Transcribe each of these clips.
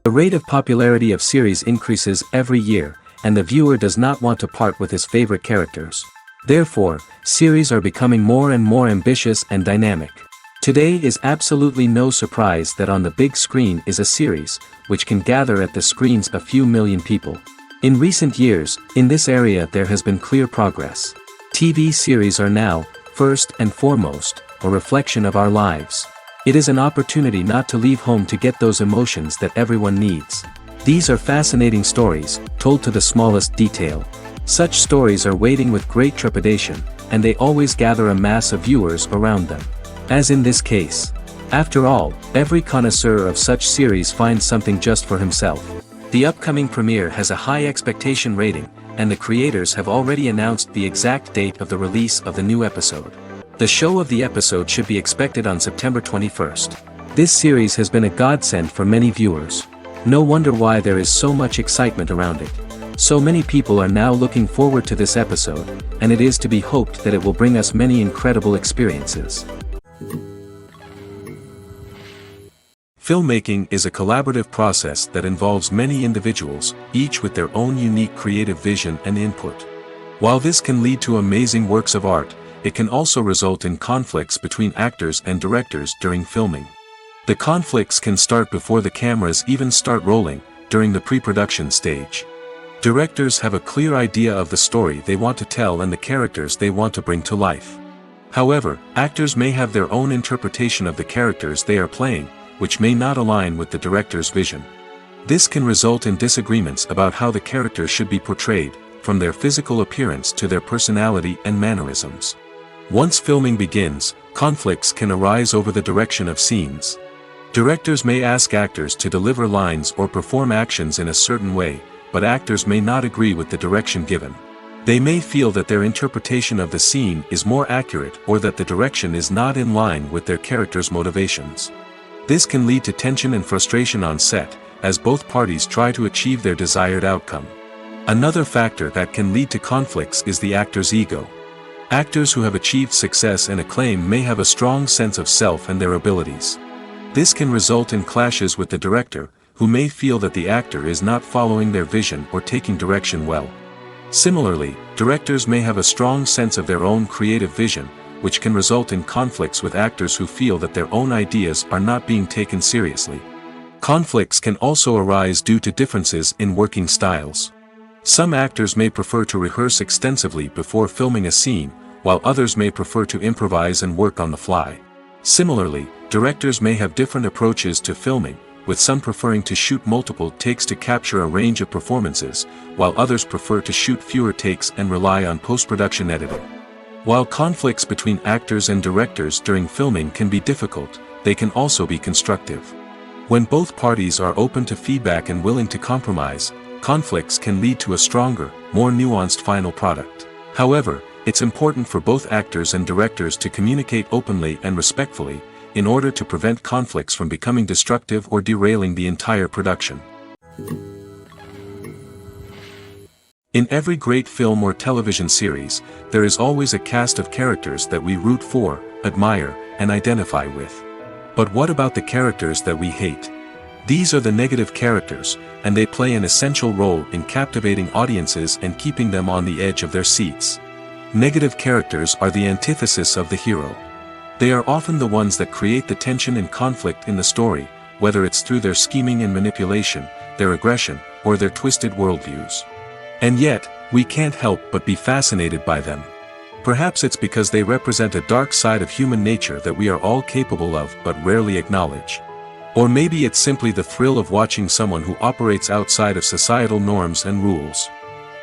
The rate of popularity of series increases every year, and the viewer does not want to part with his favorite characters. Therefore, series are becoming more and more ambitious and dynamic. Today is absolutely no surprise that on the big screen is a series, which can gather at the screens a few million people. In recent years, in this area there has been clear progress. TV series are now, first and foremost, a reflection of our lives. It is an opportunity not to leave home to get those emotions that everyone needs. These are fascinating stories, told to the smallest detail. Such stories are waiting with great trepidation, and they always gather a mass of viewers around them. As in this case. After all, every connoisseur of such series finds something just for himself. The upcoming premiere has a high expectation rating, and the creators have already announced the exact date of the release of the new episode. The show of the episode should be expected on September 21st. This series has been a godsend for many viewers. No wonder why there is so much excitement around it. So many people are now looking forward to this episode, and it is to be hoped that it will bring us many incredible experiences. Filmmaking is a collaborative process that involves many individuals, each with their own unique creative vision and input. While this can lead to amazing works of art, it can also result in conflicts between actors and directors during filming. The conflicts can start before the cameras even start rolling, during the pre-production stage. Directors have a clear idea of the story they want to tell and the characters they want to bring to life. However, actors may have their own interpretation of the characters they are playing, which may not align with the director's vision. This can result in disagreements about how the characters should be portrayed, from their physical appearance to their personality and mannerisms. Once filming begins, conflicts can arise over the direction of scenes. Directors may ask actors to deliver lines or perform actions in a certain way, but actors may not agree with the direction given. They may feel that their interpretation of the scene is more accurate or that the direction is not in line with their character's motivations. This can lead to tension and frustration on set, as both parties try to achieve their desired outcome. Another factor that can lead to conflicts is the actor's ego. Actors who have achieved success and acclaim may have a strong sense of self and their abilities. This can result in clashes with the director, who may feel that the actor is not following their vision or taking direction well. Similarly, directors may have a strong sense of their own creative vision, which can result in conflicts with actors who feel that their own ideas are not being taken seriously. Conflicts can also arise due to differences in working styles. Some actors may prefer to rehearse extensively before filming a scene, while others may prefer to improvise and work on the fly. Similarly, directors may have different approaches to filming, with some preferring to shoot multiple takes to capture a range of performances, while others prefer to shoot fewer takes and rely on post-production editing. While conflicts between actors and directors during filming can be difficult, they can also be constructive. When both parties are open to feedback and willing to compromise, conflicts can lead to a stronger, more nuanced final product. However, it's important for both actors and directors to communicate openly and respectfully, in order to prevent conflicts from becoming destructive or derailing the entire production. In every great film or television series, there is always a cast of characters that we root for, admire, and identify with. But what about the characters that we hate? These are the negative characters, and they play an essential role in captivating audiences and keeping them on the edge of their seats. Negative characters are the antithesis of the hero. They are often the ones that create the tension and conflict in the story, whether it's through their scheming and manipulation, their aggression, or their twisted worldviews. And yet, we can't help but be fascinated by them. Perhaps it's because they represent a dark side of human nature that we are all capable of but rarely acknowledge. Or maybe it's simply the thrill of watching someone who operates outside of societal norms and rules.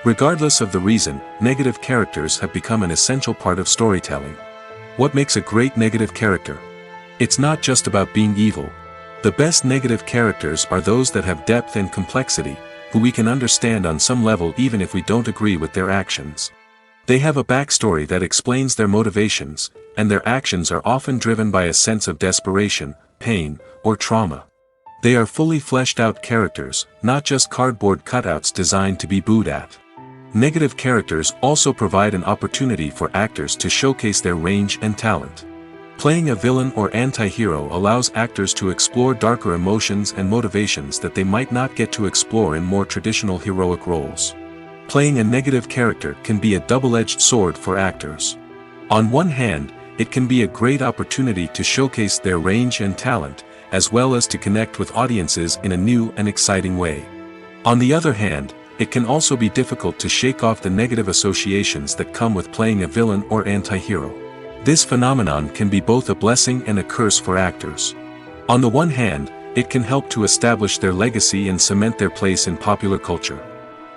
Regardless of the reason, negative characters have become an essential part of storytelling. What makes a great negative character? It's not just about being evil. The best negative characters are those that have depth and complexity, who we can understand on some level even if we don't agree with their actions. They have a backstory that explains their motivations, and their actions are often driven by a sense of desperation, pain, or trauma. They are fully fleshed out characters, not just cardboard cutouts designed to be booed at. Negative characters also provide an opportunity for actors to showcase their range and talent. Playing a villain or anti-hero allows actors to explore darker emotions and motivations that they might not get to explore in more traditional heroic roles. Playing a negative character can be a double-edged sword for actors. On one hand, it can be a great opportunity to showcase their range and talent, as well as to connect with audiences in a new and exciting way. On the other hand, it can also be difficult to shake off the negative associations that come with playing a villain or anti-hero. This phenomenon can be both a blessing and a curse for actors. On the one hand, it can help to establish their legacy and cement their place in popular culture.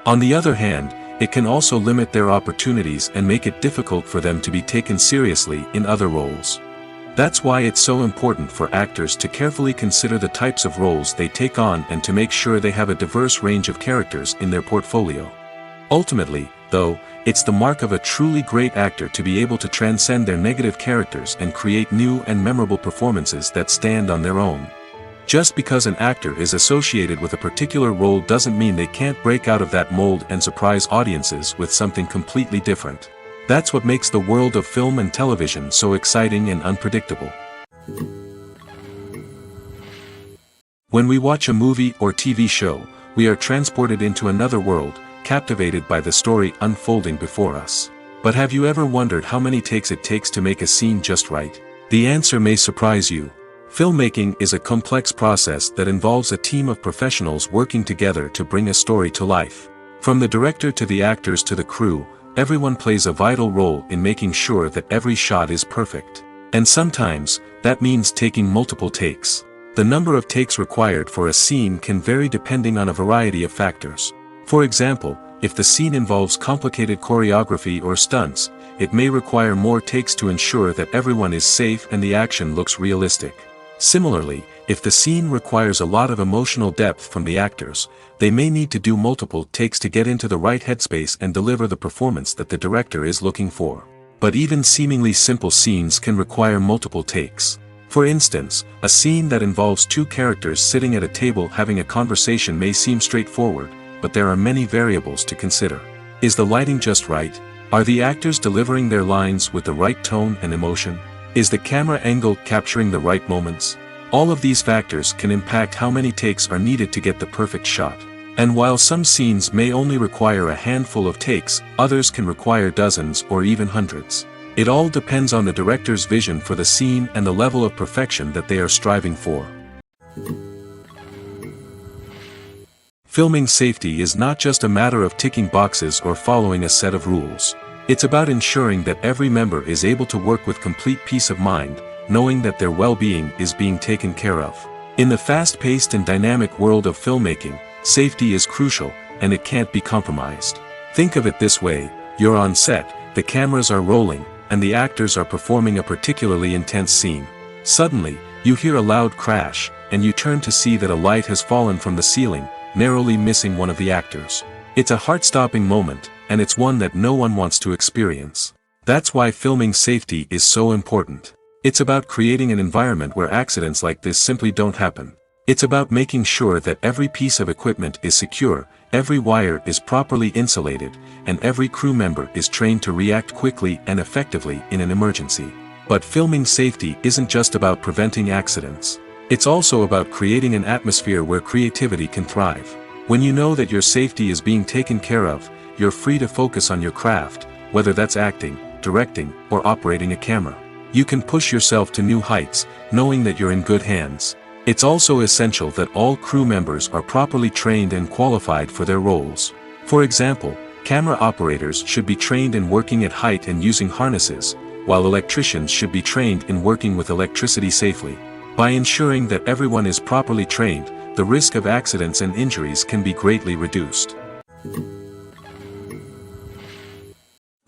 On the other hand, it can also limit their opportunities and make it difficult for them to be taken seriously in other roles. That's why it's so important for actors to carefully consider the types of roles they take on and to make sure they have a diverse range of characters in their portfolio. Ultimately, though, it's the mark of a truly great actor to be able to transcend their negative characters and create new and memorable performances that stand on their own. Just because an actor is associated with a particular role doesn't mean they can't break out of that mold and surprise audiences with something completely different. That's what makes the world of film and television so exciting and unpredictable. When we watch a movie or TV show, we are transported into another world, captivated by the story unfolding before us. But have you ever wondered how many takes it takes to make a scene just right? The answer may surprise you. Filmmaking is a complex process that involves a team of professionals working together to bring a story to life. From the director to the actors to the crew, everyone plays a vital role in making sure that every shot is perfect. And sometimes, that means taking multiple takes. The number of takes required for a scene can vary depending on a variety of factors. For example, if the scene involves complicated choreography or stunts, it may require more takes to ensure that everyone is safe and the action looks realistic. Similarly, if the scene requires a lot of emotional depth from the actors, they may need to do multiple takes to get into the right headspace and deliver the performance that the director is looking for. But even seemingly simple scenes can require multiple takes. For instance, a scene that involves two characters sitting at a table having a conversation may seem straightforward, but there are many variables to consider. Is the lighting just right? Are the actors delivering their lines with the right tone and emotion? Is the camera angle capturing the right moments? All of these factors can impact how many takes are needed to get the perfect shot. And while some scenes may only require a handful of takes, others can require dozens or even hundreds. It all depends on the director's vision for the scene and the level of perfection that they are striving for. Filming safety is not just a matter of ticking boxes or following a set of rules. It's about ensuring that every member is able to work with complete peace of mind, knowing that their well-being is being taken care of. In the fast-paced and dynamic world of filmmaking, safety is crucial, and it can't be compromised. Think of it this way: you're on set, the cameras are rolling, and the actors are performing a particularly intense scene. Suddenly, you hear a loud crash, and you turn to see that a light has fallen from the ceiling, narrowly missing one of the actors. It's a heart-stopping moment, and it's one that no one wants to experience. That's why filming safety is so important. It's about creating an environment where accidents like this simply don't happen. It's about making sure that every piece of equipment is secure, every wire is properly insulated, and every crew member is trained to react quickly and effectively in an emergency. But filming safety isn't just about preventing accidents. It's also about creating an atmosphere where creativity can thrive. When you know that your safety is being taken care of, you're free to focus on your craft, whether that's acting, directing, or operating a camera. You can push yourself to new heights, knowing that you're in good hands. It's also essential that all crew members are properly trained and qualified for their roles. For example, camera operators should be trained in working at height and using harnesses, while electricians should be trained in working with electricity safely. By ensuring that everyone is properly trained, the risk of accidents and injuries can be greatly reduced.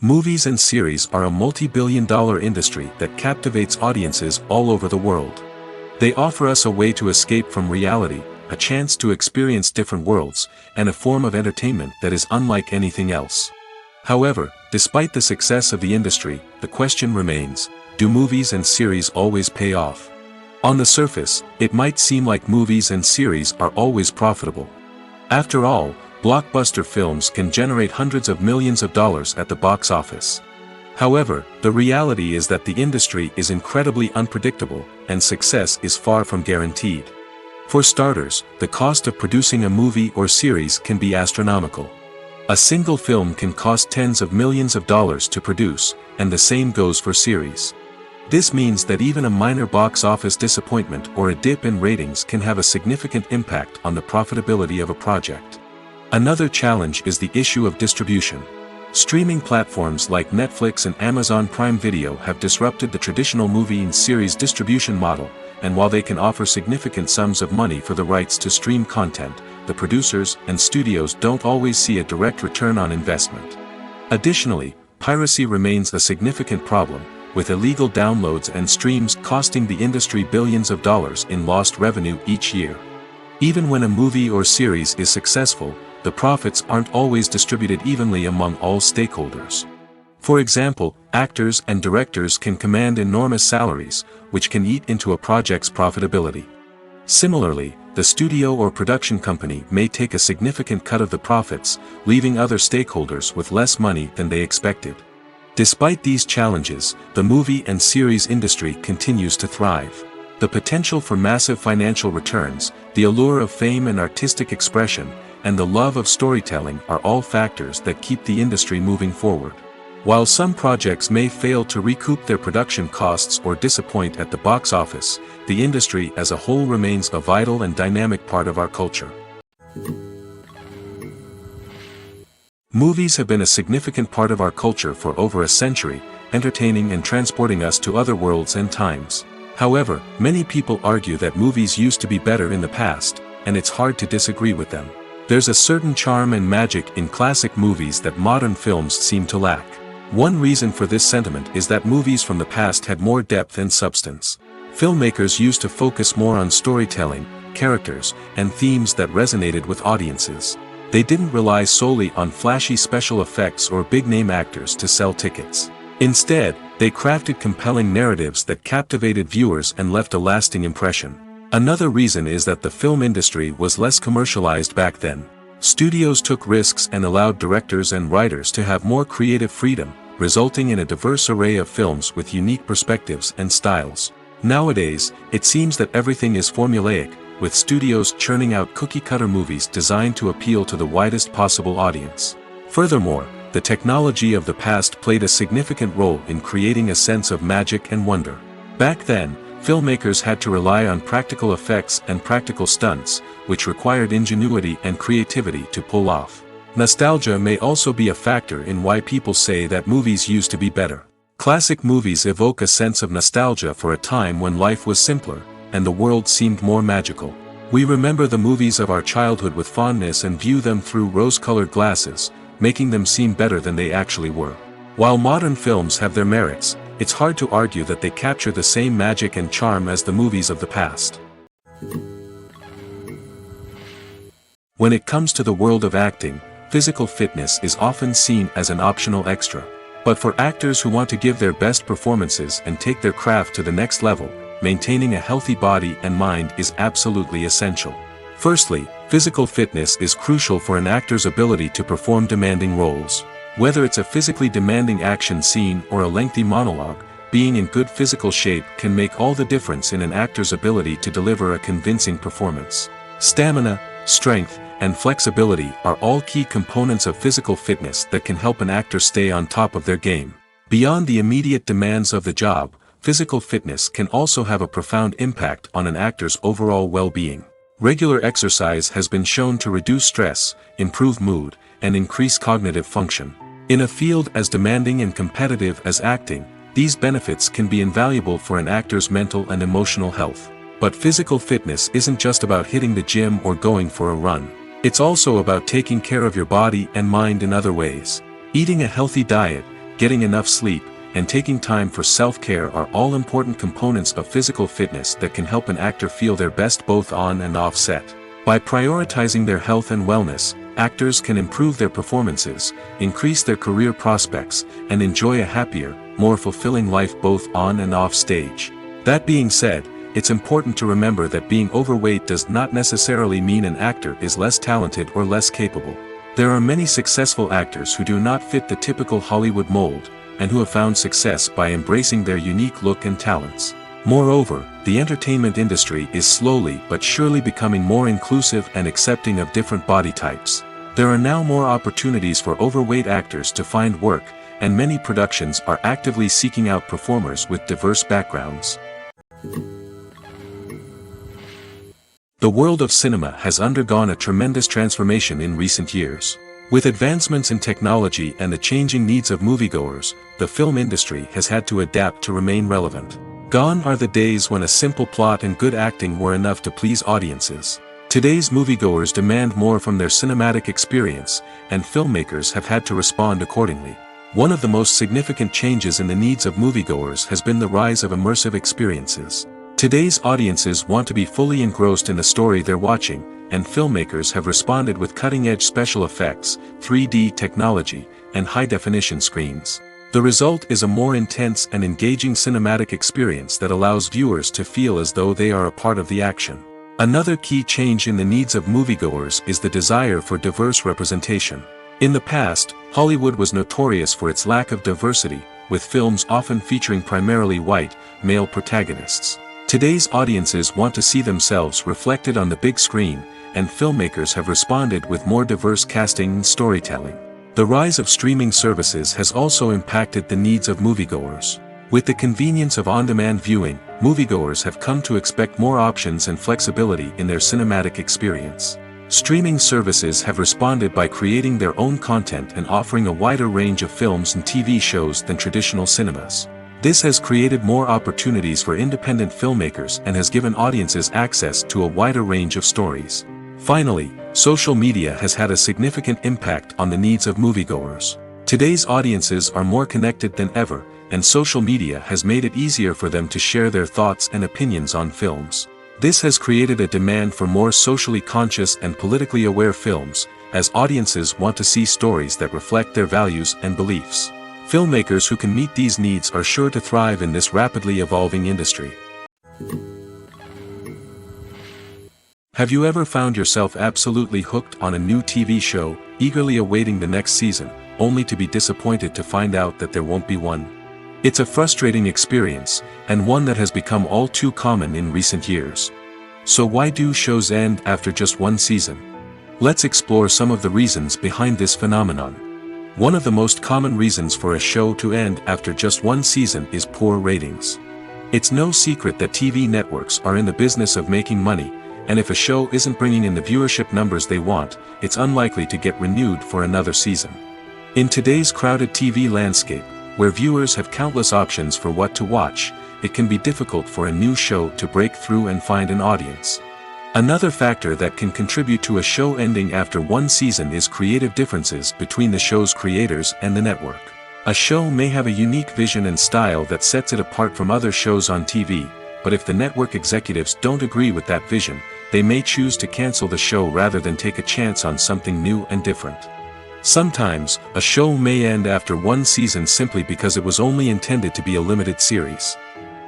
Movies and series are a multi-billion-dollar industry that captivates audiences all over the world. They offer us a way to escape from reality, a chance to experience different worlds, and a form of entertainment that is unlike anything else. However, despite the success of the industry, the question remains: do movies and series always pay off? On the surface, it might seem like movies and series are always profitable. After all, blockbuster films can generate hundreds of millions of dollars at the box office. However, the reality is that the industry is incredibly unpredictable, and success is far from guaranteed. For starters, the cost of producing a movie or series can be astronomical. A single film can cost tens of millions of dollars to produce, and the same goes for series. This means that even a minor box office disappointment or a dip in ratings can have a significant impact on the profitability of a project. Another challenge is the issue of distribution. Streaming platforms like Netflix and Amazon Prime Video have disrupted the traditional movie and series distribution model, and while they can offer significant sums of money for the rights to stream content, the producers and studios don't always see a direct return on investment. Additionally, piracy remains a significant problem, with illegal downloads and streams costing the industry billions of dollars in lost revenue each year. Even when a movie or series is successful, the profits aren't always distributed evenly among all stakeholders. For example, actors and directors can command enormous salaries, which can eat into a project's profitability. Similarly, the studio or production company may take a significant cut of the profits, leaving other stakeholders with less money than they expected. Despite these challenges, the movie and series industry continues to thrive. The potential for massive financial returns, the allure of fame and artistic expression, and the love of storytelling are all factors that keep the industry moving forward. While some projects may fail to recoup their production costs or disappoint at the box office, the industry as a whole remains a vital and dynamic part of our culture. Movies have been a significant part of our culture for over a century, entertaining and transporting us to other worlds and times. However, many people argue that movies used to be better in the past, and it's hard to disagree with them. There's a certain charm and magic in classic movies that modern films seem to lack. One reason for this sentiment is that movies from the past had more depth and substance. Filmmakers used to focus more on storytelling, characters, and themes that resonated with audiences. They didn't rely solely on flashy special effects or big-name actors to sell tickets. Instead, they crafted compelling narratives that captivated viewers and left a lasting impression. Another reason is that the film industry was less commercialized back then. Studios took risks and allowed directors and writers to have more creative freedom, resulting in a diverse array of films with unique perspectives and styles. Nowadays, it seems that everything is formulaic, with studios churning out cookie-cutter movies designed to appeal to the widest possible audience. Furthermore, the technology of the past played a significant role in creating a sense of magic and wonder. Back then, filmmakers had to rely on practical effects and practical stunts, which required ingenuity and creativity to pull off. Nostalgia may also be a factor in why people say that movies used to be better. Classic movies evoke a sense of nostalgia for a time when life was simpler, and the world seemed more magical. We remember the movies of our childhood with fondness and view them through rose-colored glasses, making them seem better than they actually were. While modern films have their merits, it's hard to argue that they capture the same magic and charm as the movies of the past. When it comes to the world of acting, physical fitness is often seen as an optional extra. But for actors who want to give their best performances and take their craft to the next level, maintaining a healthy body and mind is absolutely essential. Firstly, physical fitness is crucial for an actor's ability to perform demanding roles. Whether it's a physically demanding action scene or a lengthy monologue, being in good physical shape can make all the difference in an actor's ability to deliver a convincing performance. Stamina, strength, and flexibility are all key components of physical fitness that can help an actor stay on top of their game. Beyond the immediate demands of the job, physical fitness can also have a profound impact on an actor's overall well-being. Regular exercise has been shown to reduce stress, improve mood, and increase cognitive function. In a field as demanding and competitive as acting, these benefits can be invaluable for an actor's mental and emotional health. But physical fitness isn't just about hitting the gym or going for a run. It's also about taking care of your body and mind in other ways. Eating a healthy diet, getting enough sleep, and taking time for self-care are all important components of physical fitness that can help an actor feel their best both on and off set. By prioritizing their health and wellness, actors can improve their performances, increase their career prospects, and enjoy a happier, more fulfilling life both on and off stage. That being said, it's important to remember that being overweight does not necessarily mean an actor is less talented or less capable. There are many successful actors who do not fit the typical Hollywood mold, and who have found success by embracing their unique look and talents. Moreover, the entertainment industry is slowly but surely becoming more inclusive and accepting of different body types. There are now more opportunities for overweight actors to find work, and many productions are actively seeking out performers with diverse backgrounds. The world of cinema has undergone a tremendous transformation in recent years. With advancements in technology and the changing needs of moviegoers, the film industry has had to adapt to remain relevant. Gone are the days when a simple plot and good acting were enough to please audiences. Today's moviegoers demand more from their cinematic experience, and filmmakers have had to respond accordingly. One of the most significant changes in the needs of moviegoers has been the rise of immersive experiences. Today's audiences want to be fully engrossed in the story they're watching, and filmmakers have responded with cutting-edge special effects, 3D technology, and high-definition screens. The result is a more intense and engaging cinematic experience that allows viewers to feel as though they are a part of the action. Another key change in the needs of moviegoers is the desire for diverse representation. In the past, Hollywood was notorious for its lack of diversity, with films often featuring primarily white, male protagonists. Today's audiences want to see themselves reflected on the big screen, and filmmakers have responded with more diverse casting and storytelling. The rise of streaming services has also impacted the needs of moviegoers. With the convenience of on-demand viewing, moviegoers have come to expect more options and flexibility in their cinematic experience. Streaming services have responded by creating their own content and offering a wider range of films and TV shows than traditional cinemas. This has created more opportunities for independent filmmakers and has given audiences access to a wider range of stories. Finally, social media has had a significant impact on the needs of moviegoers. Today's audiences are more connected than ever, and social media has made it easier for them to share their thoughts and opinions on films. This has created a demand for more socially conscious and politically aware films, as audiences want to see stories that reflect their values and beliefs. Filmmakers who can meet these needs are sure to thrive in this rapidly evolving industry. Have you ever found yourself absolutely hooked on a new TV show, eagerly awaiting the next season, only to be disappointed to find out that there won't be one? It's a frustrating experience, and one that has become all too common in recent years. So why do shows end after just one season? Let's explore some of the reasons behind this phenomenon. One of the most common reasons for a show to end after just one season is poor ratings. It's no secret that TV networks are in the business of making money, and if a show isn't bringing in the viewership numbers they want, it's unlikely to get renewed for another season. In today's crowded TV landscape, where viewers have countless options for what to watch, it can be difficult for a new show to break through and find an audience. Another factor that can contribute to a show ending after one season is creative differences between the show's creators and the network. A show may have a unique vision and style that sets it apart from other shows on TV, but if the network executives don't agree with that vision, they may choose to cancel the show rather than take a chance on something new and different. Sometimes, a show may end after one season simply because it was only intended to be a limited series.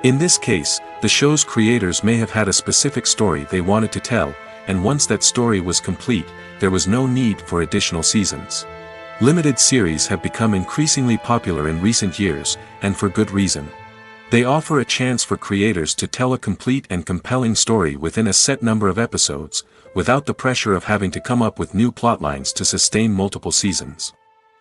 In this case, the show's creators may have had a specific story they wanted to tell, and once that story was complete, there was no need for additional seasons. Limited series have become increasingly popular in recent years, and for good reason. They offer a chance for creators to tell a complete and compelling story within a set number of episodes, without the pressure of having to come up with new plotlines to sustain multiple seasons.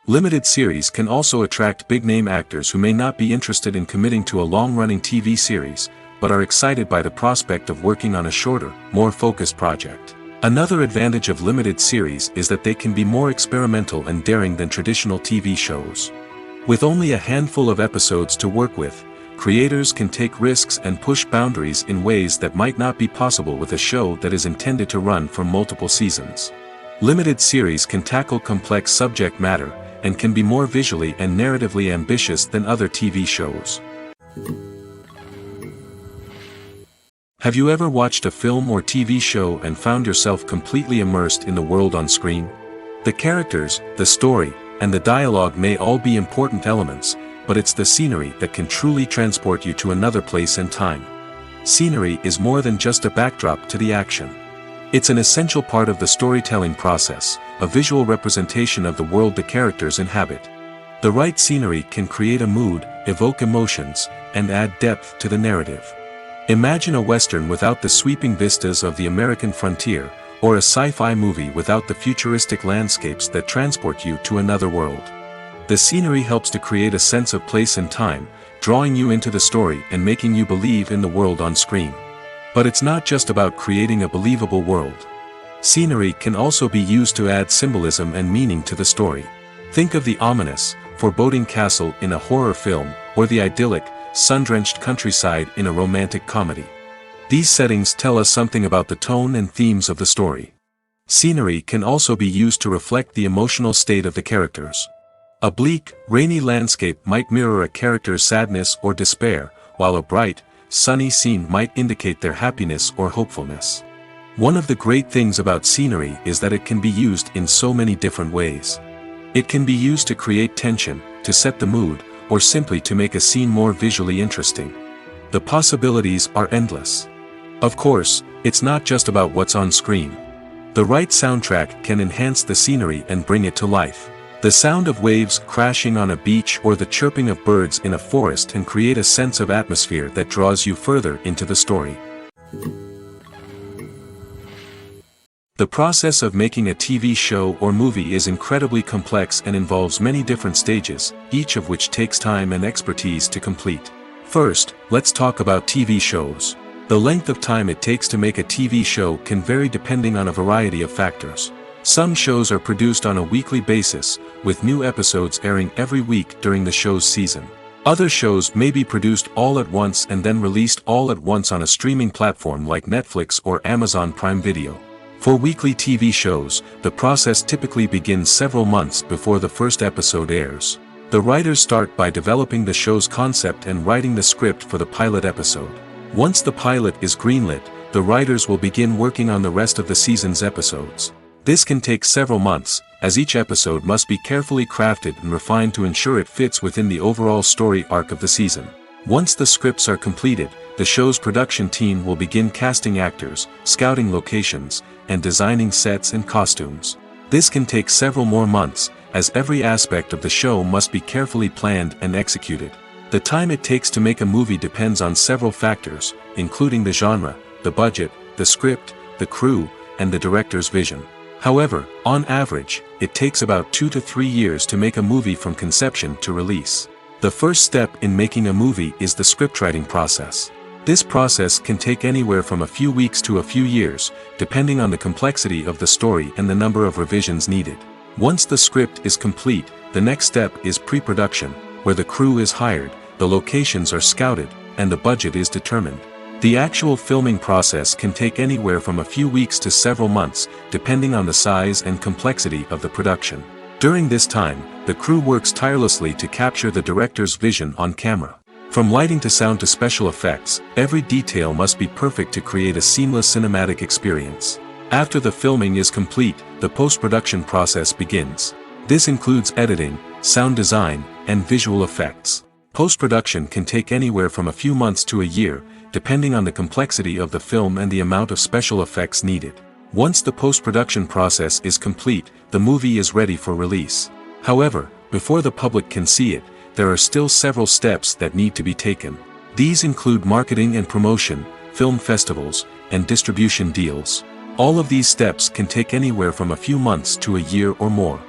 Limited series can also attract big-name actors who may not be interested in committing to a long-running TV series, but are excited by the prospect of working on a shorter, more focused project. Another advantage of limited series is that they can be more experimental and daring than traditional TV shows. With only a handful of episodes to work with, creators can take risks and push boundaries in ways that might not be possible with a show that is intended to run for multiple seasons. Limited series can tackle complex subject matter, and can be more visually and narratively ambitious than other TV shows. Have you ever watched a film or TV show and found yourself completely immersed in the world on screen? The characters, the story, and the dialogue may all be important elements, but it's the scenery that can truly transport you to another place and time. Scenery is more than just a backdrop to the action. It's an essential part of the storytelling process, a visual representation of the world the characters inhabit. The right scenery can create a mood, evoke emotions, and add depth to the narrative. Imagine a Western without the sweeping vistas of the American frontier, or a sci-fi movie without the futuristic landscapes that transport you to another world. The scenery helps to create a sense of place and time, drawing you into the story and making you believe in the world on screen. But it's not just about creating a believable world. Scenery can also be used to add symbolism and meaning to the story. Think of the ominous, foreboding castle in a horror film, or the idyllic, sun-drenched countryside in a romantic comedy. These settings tell us something about the tone and themes of the story. Scenery can also be used to reflect the emotional state of the characters. A bleak, rainy landscape might mirror a character's sadness or despair, while a bright, sunny scene might indicate their happiness or hopefulness. One of the great things about scenery is that it can be used in so many different ways. It can be used to create tension, to set the mood, or simply to make a scene more visually interesting. The possibilities are endless. Of course, it's not just about what's on screen. The right soundtrack can enhance the scenery and bring it to life. The sound of waves crashing on a beach or the chirping of birds in a forest can create a sense of atmosphere that draws you further into the story. The process of making a TV show or movie is incredibly complex and involves many different stages, each of which takes time and expertise to complete. First, let's talk about TV shows. The length of time it takes to make a TV show can vary depending on a variety of factors. Some shows are produced on a weekly basis, with new episodes airing every week during the show's season. Other shows may be produced all at once and then released all at once on a streaming platform like Netflix or Amazon Prime Video. For weekly TV shows, the process typically begins several months before the first episode airs. The writers start by developing the show's concept and writing the script for the pilot episode. Once the pilot is greenlit, the writers will begin working on the rest of the season's episodes. This can take several months, as each episode must be carefully crafted and refined to ensure it fits within the overall story arc of the season. Once the scripts are completed, the show's production team will begin casting actors, scouting locations, and designing sets and costumes. This can take several more months, as every aspect of the show must be carefully planned and executed. The time it takes to make a movie depends on several factors, including the genre, the budget, the script, the crew, and the director's vision. However, on average, it takes about 2 to 3 years to make a movie from conception to release. The first step in making a movie is the scriptwriting process. This process can take anywhere from a few weeks to a few years, depending on the complexity of the story and the number of revisions needed. Once the script is complete, the next step is pre-production, where the crew is hired, the locations are scouted, and the budget is determined. The actual filming process can take anywhere from a few weeks to several months, depending on the size and complexity of the production. During this time, the crew works tirelessly to capture the director's vision on camera. From lighting to sound to special effects, every detail must be perfect to create a seamless cinematic experience. After the filming is complete, the post-production process begins. This includes editing, sound design, and visual effects. Post-production can take anywhere from a few months to a year, depending on the complexity of the film and the amount of special effects needed. Once the post-production process is complete, the movie is ready for release. However, before the public can see it, there are still several steps that need to be taken. These include marketing and promotion, film festivals, and distribution deals. All of these steps can take anywhere from a few months to a year or more.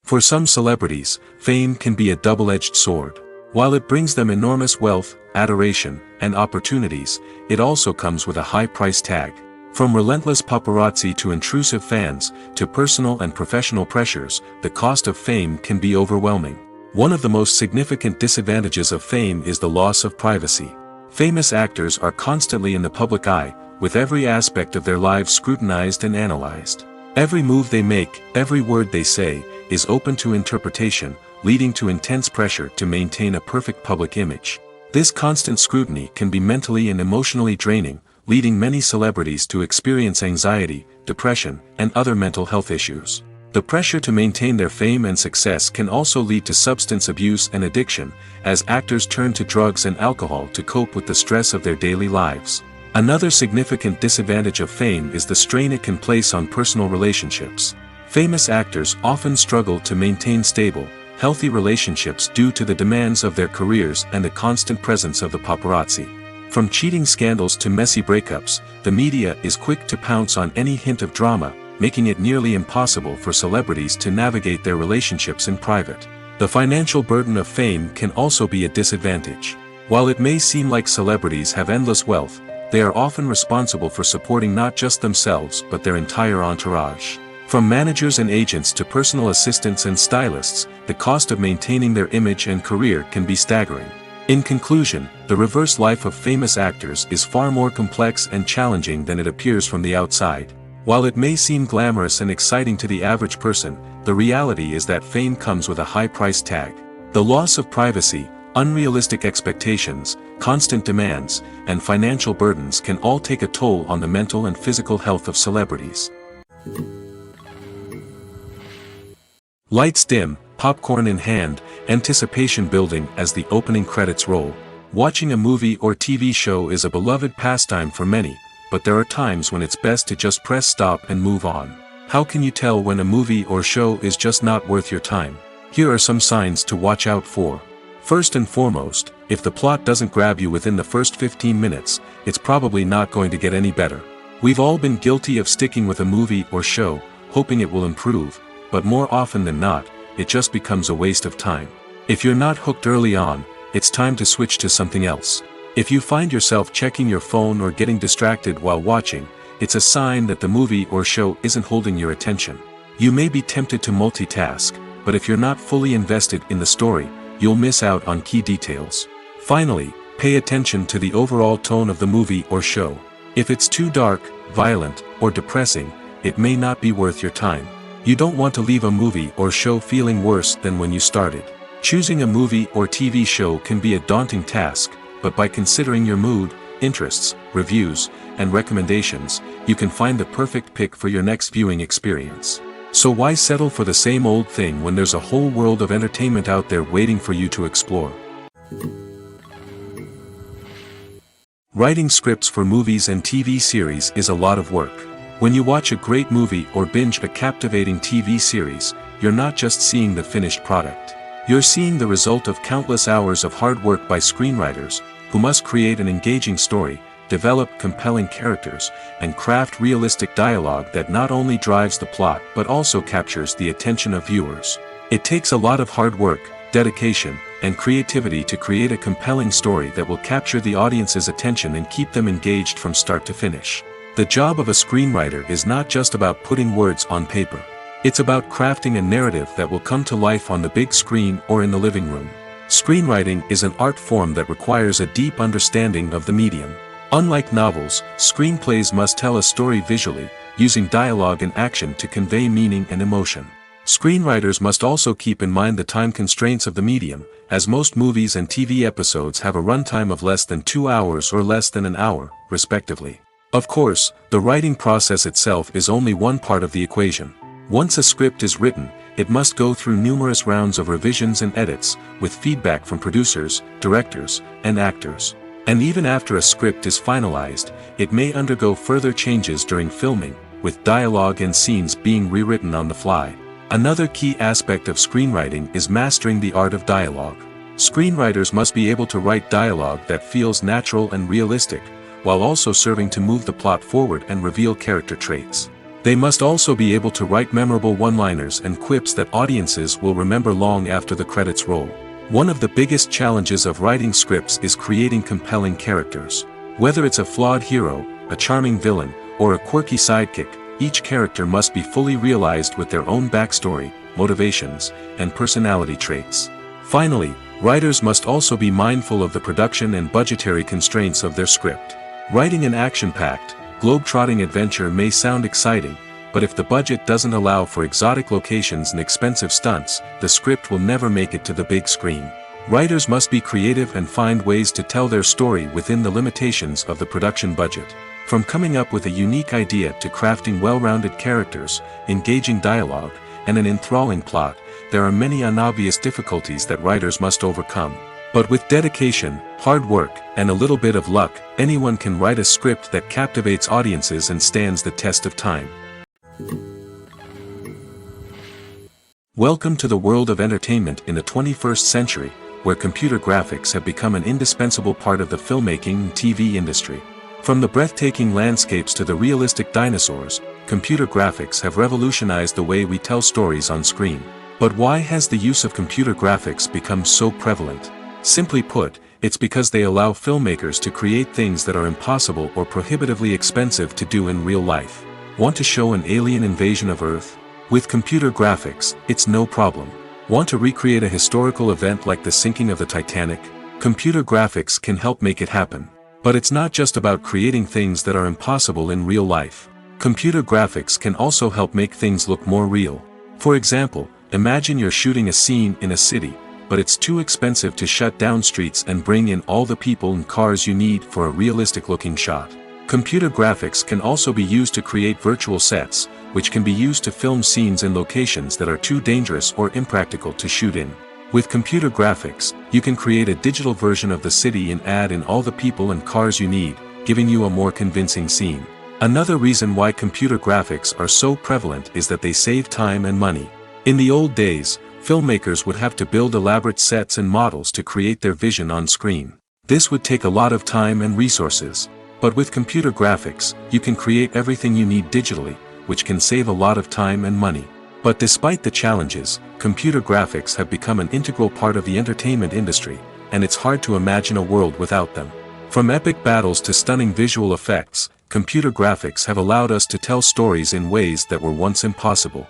For some celebrities, fame can be a double-edged sword. While it brings them enormous wealth, adoration, and opportunities, it also comes with a high price tag. From relentless paparazzi to intrusive fans, to personal and professional pressures, the cost of fame can be overwhelming. One of the most significant disadvantages of fame is the loss of privacy. Famous actors are constantly in the public eye, with every aspect of their lives scrutinized and analyzed. Every move they make, every word they say, is open to interpretation, leading to intense pressure to maintain a perfect public image. This constant scrutiny can be mentally and emotionally draining, leading many celebrities to experience anxiety, depression, and other mental health issues. The pressure to maintain their fame and success can also lead to substance abuse and addiction, as actors turn to drugs and alcohol to cope with the stress of their daily lives. Another significant disadvantage of fame is the strain it can place on personal relationships. Famous actors often struggle to maintain stable, healthy relationships due to the demands of their careers and the constant presence of the paparazzi. From cheating scandals to messy breakups, the media is quick to pounce on any hint of drama, making it nearly impossible for celebrities to navigate their relationships in private. The financial burden of fame can also be a disadvantage. While it may seem like celebrities have endless wealth, they are often responsible for supporting not just themselves but their entire entourage. From managers and agents to personal assistants and stylists, the cost of maintaining their image and career can be staggering. In conclusion, the reverse life of famous actors is far more complex and challenging than it appears from the outside. While it may seem glamorous and exciting to the average person, the reality is that fame comes with a high price tag. The loss of privacy, unrealistic expectations, constant demands, and financial burdens can all take a toll on the mental and physical health of celebrities. Lights dim, popcorn in hand, anticipation building as the opening credits roll. Watching a movie or TV show is a beloved pastime for many, but there are times when it's best to just press stop and move on. How can you tell when a movie or show is just not worth your time? Here are some signs to watch out for. First and foremost, if the plot doesn't grab you within the first 15 minutes, it's probably not going to get any better. We've all been guilty of sticking with a movie or show, hoping it will improve, but more often than not, it just becomes a waste of time. If you're not hooked early on, it's time to switch to something else. If you find yourself checking your phone or getting distracted while watching, it's a sign that the movie or show isn't holding your attention. You may be tempted to multitask, but if you're not fully invested in the story, you'll miss out on key details. Finally, pay attention to the overall tone of the movie or show. If it's too dark, violent, or depressing, it may not be worth your time. You don't want to leave a movie or show feeling worse than when you started. Choosing a movie or TV show can be a daunting task, but by considering your mood, interests, reviews, and recommendations, you can find the perfect pick for your next viewing experience. So why settle for the same old thing when there's a whole world of entertainment out there waiting for you to explore? Writing scripts for movies and TV series is a lot of work. When you watch a great movie or binge a captivating TV series, you're not just seeing the finished product. You're seeing the result of countless hours of hard work by screenwriters, who must create an engaging story, develop compelling characters, and craft realistic dialogue that not only drives the plot but also captures the attention of viewers. It takes a lot of hard work, dedication, and creativity to create a compelling story that will capture the audience's attention and keep them engaged from start to finish. The job of a screenwriter is not just about putting words on paper. It's about crafting a narrative that will come to life on the big screen or in the living room. Screenwriting is an art form that requires a deep understanding of the medium. Unlike novels, screenplays must tell a story visually, using dialogue and action to convey meaning and emotion. Screenwriters must also keep in mind the time constraints of the medium, as most movies and TV episodes have a runtime of less than 2 hours or less than an hour, respectively. Of course, the writing process itself is only one part of the equation. Once a script is written, it must go through numerous rounds of revisions and edits, with feedback from producers, directors, and actors. And even after a script is finalized, it may undergo further changes during filming, with dialogue and scenes being rewritten on the fly. Another key aspect of screenwriting is mastering the art of dialogue. Screenwriters must be able to write dialogue that feels natural and realistic, while also serving to move the plot forward and reveal character traits. They must also be able to write memorable one-liners and quips that audiences will remember long after the credits roll. One of the biggest challenges of writing scripts is creating compelling characters. Whether it's a flawed hero, a charming villain, or a quirky sidekick, each character must be fully realized with their own backstory, motivations, and personality traits. Finally, writers must also be mindful of the production and budgetary constraints of their script. Writing an action-packed, globe-trotting adventure may sound exciting, but if the budget doesn't allow for exotic locations and expensive stunts, the script will never make it to the big screen. Writers must be creative and find ways to tell their story within the limitations of the production budget. From coming up with a unique idea to crafting well-rounded characters, engaging dialogue, and an enthralling plot, there are many unobvious difficulties that writers must overcome. But with dedication, hard work, and a little bit of luck, anyone can write a script that captivates audiences and stands the test of time. Welcome to the world of entertainment in the 21st century, where computer graphics have become an indispensable part of the filmmaking and TV industry. From the breathtaking landscapes to the realistic dinosaurs, computer graphics have revolutionized the way we tell stories on screen. But why has the use of computer graphics become so prevalent? Simply put, it's because they allow filmmakers to create things that are impossible or prohibitively expensive to do in real life. Want to show an alien invasion of Earth? With computer graphics, it's no problem. Want to recreate a historical event like the sinking of the Titanic? Computer graphics can help make it happen. But it's not just about creating things that are impossible in real life. Computer graphics can also help make things look more real. For example, imagine you're shooting a scene in a city, but it's too expensive to shut down streets and bring in all the people and cars you need for a realistic-looking shot. Computer graphics can also be used to create virtual sets, which can be used to film scenes in locations that are too dangerous or impractical to shoot in. With computer graphics, you can create a digital version of the city and add in all the people and cars you need, giving you a more convincing scene. Another reason why computer graphics are so prevalent is that they save time and money. In the old days, filmmakers would have to build elaborate sets and models to create their vision on screen. This would take a lot of time and resources. But with computer graphics, you can create everything you need digitally, which can save a lot of time and money. But despite the challenges, computer graphics have become an integral part of the entertainment industry, and it's hard to imagine a world without them. From epic battles to stunning visual effects, computer graphics have allowed us to tell stories in ways that were once impossible.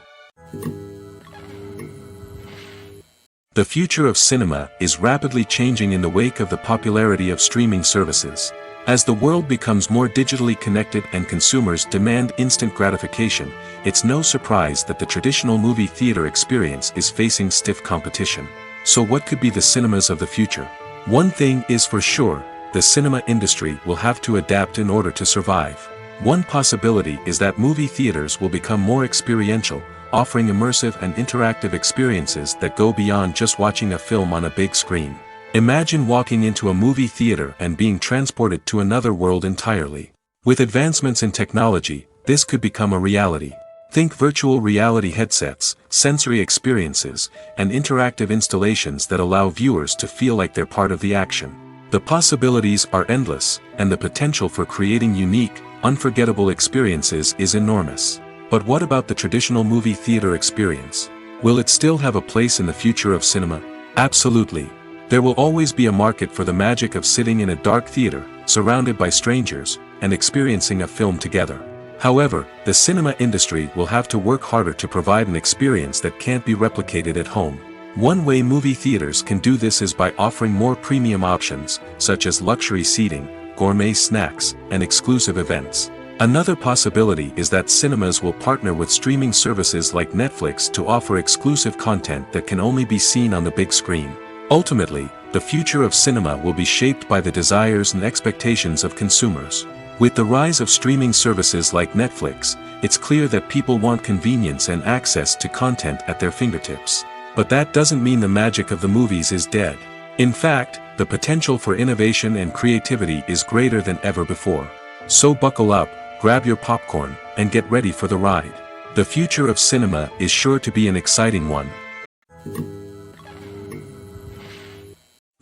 The future of cinema is rapidly changing in the wake of the popularity of streaming services. As the world becomes more digitally connected and consumers demand instant gratification, it's no surprise that the traditional movie theater experience is facing stiff competition. So what could be the cinemas of the future? One thing is for sure, the cinema industry will have to adapt in order to survive. One possibility is that movie theaters will become more experiential, offering immersive and interactive experiences that go beyond just watching a film on a big screen. Imagine walking into a movie theater and being transported to another world entirely. With advancements in technology, this could become a reality. Think virtual reality headsets, sensory experiences, and interactive installations that allow viewers to feel like they're part of the action. The possibilities are endless, and the potential for creating unique, unforgettable experiences is enormous. But what about the traditional movie theater experience? Will it still have a place in the future of cinema? Absolutely. There will always be a market for the magic of sitting in a dark theater, surrounded by strangers, and experiencing a film together. However, the cinema industry will have to work harder to provide an experience that can't be replicated at home. One way movie theaters can do this is by offering more premium options, such as luxury seating, gourmet snacks, and exclusive events. Another possibility is that cinemas will partner with streaming services like Netflix to offer exclusive content that can only be seen on the big screen. Ultimately, the future of cinema will be shaped by the desires and expectations of consumers. With the rise of streaming services like Netflix, it's clear that people want convenience and access to content at their fingertips. But that doesn't mean the magic of the movies is dead. In fact, the potential for innovation and creativity is greater than ever before. So buckle up, grab your popcorn, and get ready for the ride. The future of cinema is sure to be an exciting one.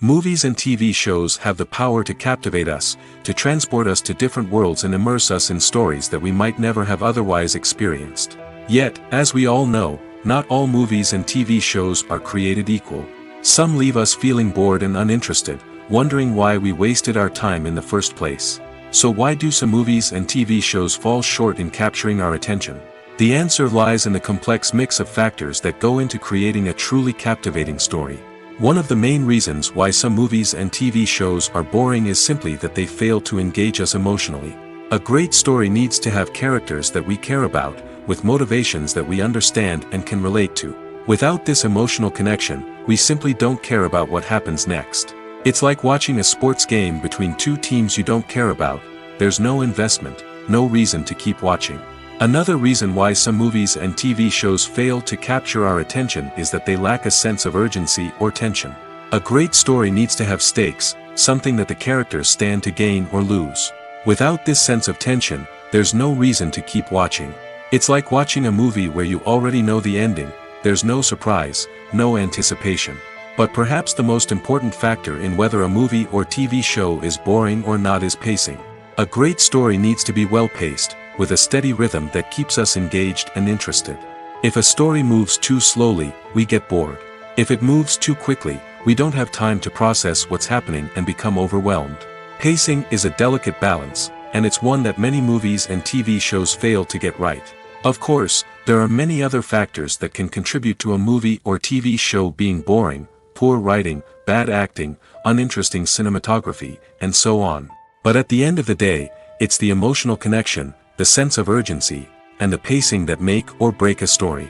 Movies and TV shows have the power to captivate us, to transport us to different worlds and immerse us in stories that we might never have otherwise experienced. Yet, as we all know, not all movies and TV shows are created equal. Some leave us feeling bored and uninterested, wondering why we wasted our time in the first place. So why do some movies and TV shows fall short in capturing our attention? The answer lies in the complex mix of factors that go into creating a truly captivating story. One of the main reasons why some movies and TV shows are boring is simply that they fail to engage us emotionally. A great story needs to have characters that we care about, with motivations that we understand and can relate to. Without this emotional connection, we simply don't care about what happens next. It's like watching a sports game between two teams you don't care about. There's no investment, no reason to keep watching. Another reason why some movies and TV shows fail to capture our attention is that they lack a sense of urgency or tension. A great story needs to have stakes, something that the characters stand to gain or lose. Without this sense of tension, there's no reason to keep watching. It's like watching a movie where you already know the ending, there's no surprise, no anticipation. But perhaps the most important factor in whether a movie or TV show is boring or not is pacing. A great story needs to be well-paced, with a steady rhythm that keeps us engaged and interested. If a story moves too slowly, we get bored. If it moves too quickly, we don't have time to process what's happening and become overwhelmed. Pacing is a delicate balance, and it's one that many movies and TV shows fail to get right. Of course, there are many other factors that can contribute to a movie or TV show being boring: poor writing, bad acting, uninteresting cinematography, and so on. But at the end of the day, it's the emotional connection, the sense of urgency, and the pacing that make or break a story.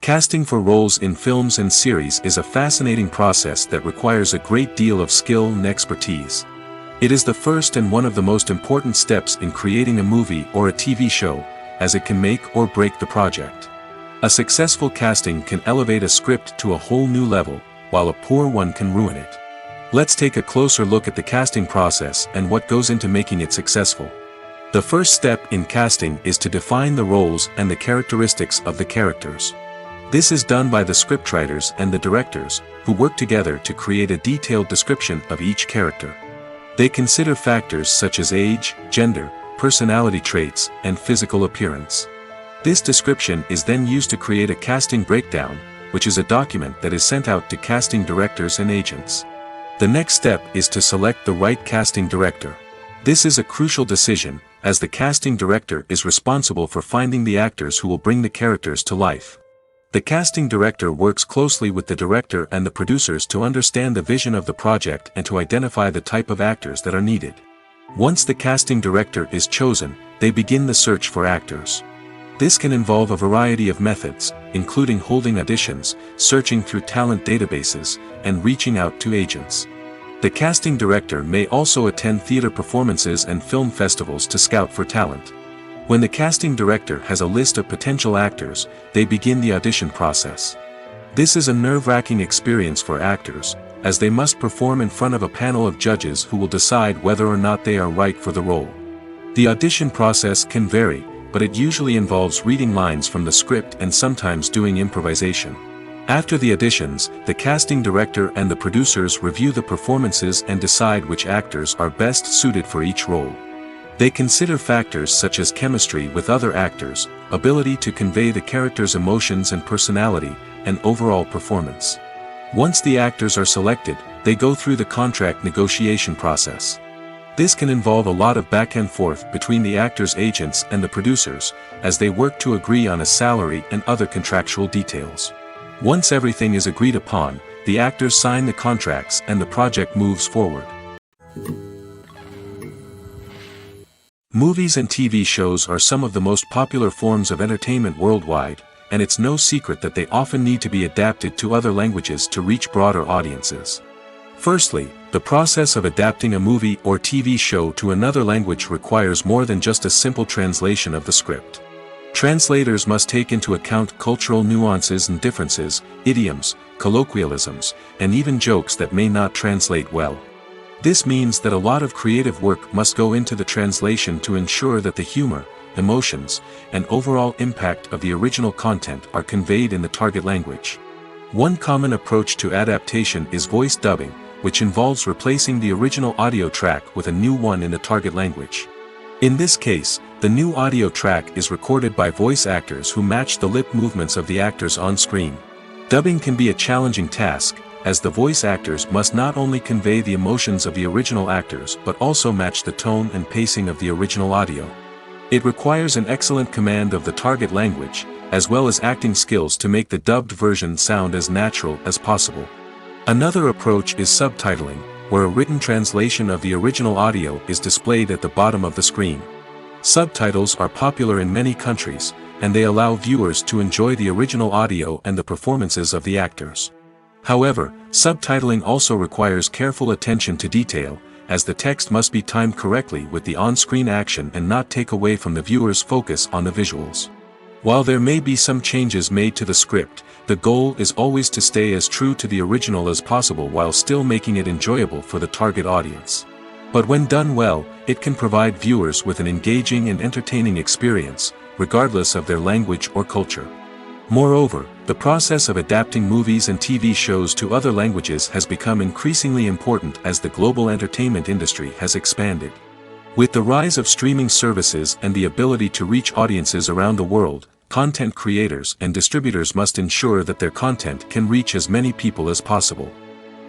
Casting for roles in films and series is a fascinating process that requires a great deal of skill and expertise. It is the first and one of the most important steps in creating a movie or a TV show, as it can make or break the project. A successful casting can elevate a script to a whole new level, while a poor one can ruin it. Let's take a closer look at the casting process and what goes into making it successful. The first step in casting is to define the roles and the characteristics of the characters. This is done by the scriptwriters and the directors, who work together to create a detailed description of each character. They consider factors such as age, gender, personality traits, and physical appearance. This description is then used to create a casting breakdown, which is a document that is sent out to casting directors and agents. The next step is to select the right casting director. This is a crucial decision, as the casting director is responsible for finding the actors who will bring the characters to life. The casting director works closely with the director and the producers to understand the vision of the project and to identify the type of actors that are needed. Once the casting director is chosen, they begin the search for actors. This can involve a variety of methods, including holding auditions, searching through talent databases, and reaching out to agents. The casting director may also attend theater performances and film festivals to scout for talent. When the casting director has a list of potential actors, they begin the audition process. This is a nerve-wracking experience for actors, as they must perform in front of a panel of judges who will decide whether or not they are right for the role. The audition process can vary, but it usually involves reading lines from the script and sometimes doing improvisation. After the auditions, the casting director and the producers review the performances and decide which actors are best suited for each role. They consider factors such as chemistry with other actors, ability to convey the character's emotions and personality, and overall performance. Once the actors are selected, they go through the contract negotiation process. This can involve a lot of back and forth between the actors' agents and the producers, as they work to agree on a salary and other contractual details. Once everything is agreed upon, the actors sign the contracts and the project moves forward. Movies and TV shows are some of the most popular forms of entertainment worldwide, and it's no secret that they often need to be adapted to other languages to reach broader audiences. Firstly, the process of adapting a movie or TV show to another language requires more than just a simple translation of the script. Translators must take into account cultural nuances and differences, idioms, colloquialisms, and even jokes that may not translate well. This means that a lot of creative work must go into the translation to ensure that the humor, emotions, and overall impact of the original content are conveyed in the target language. One common approach to adaptation is voice dubbing, which involves replacing the original audio track with a new one in the target language. In this case, the new audio track is recorded by voice actors who match the lip movements of the actors on screen. Dubbing can be a challenging task, as the voice actors must not only convey the emotions of the original actors but also match the tone and pacing of the original audio. It requires an excellent command of the target language, as well as acting skills to make the dubbed version sound as natural as possible. Another approach is subtitling, where a written translation of the original audio is displayed at the bottom of the screen. Subtitles are popular in many countries, and they allow viewers to enjoy the original audio and the performances of the actors. However, subtitling also requires careful attention to detail, as the text must be timed correctly with the on-screen action and not take away from the viewer's focus on the visuals. While there may be some changes made to the script, the goal is always to stay as true to the original as possible while still making it enjoyable for the target audience. But when done well, it can provide viewers with an engaging and entertaining experience, regardless of their language or culture. Moreover, the process of adapting movies and TV shows to other languages has become increasingly important as the global entertainment industry has expanded. With the rise of streaming services and the ability to reach audiences around the world, content creators and distributors must ensure that their content can reach as many people as possible.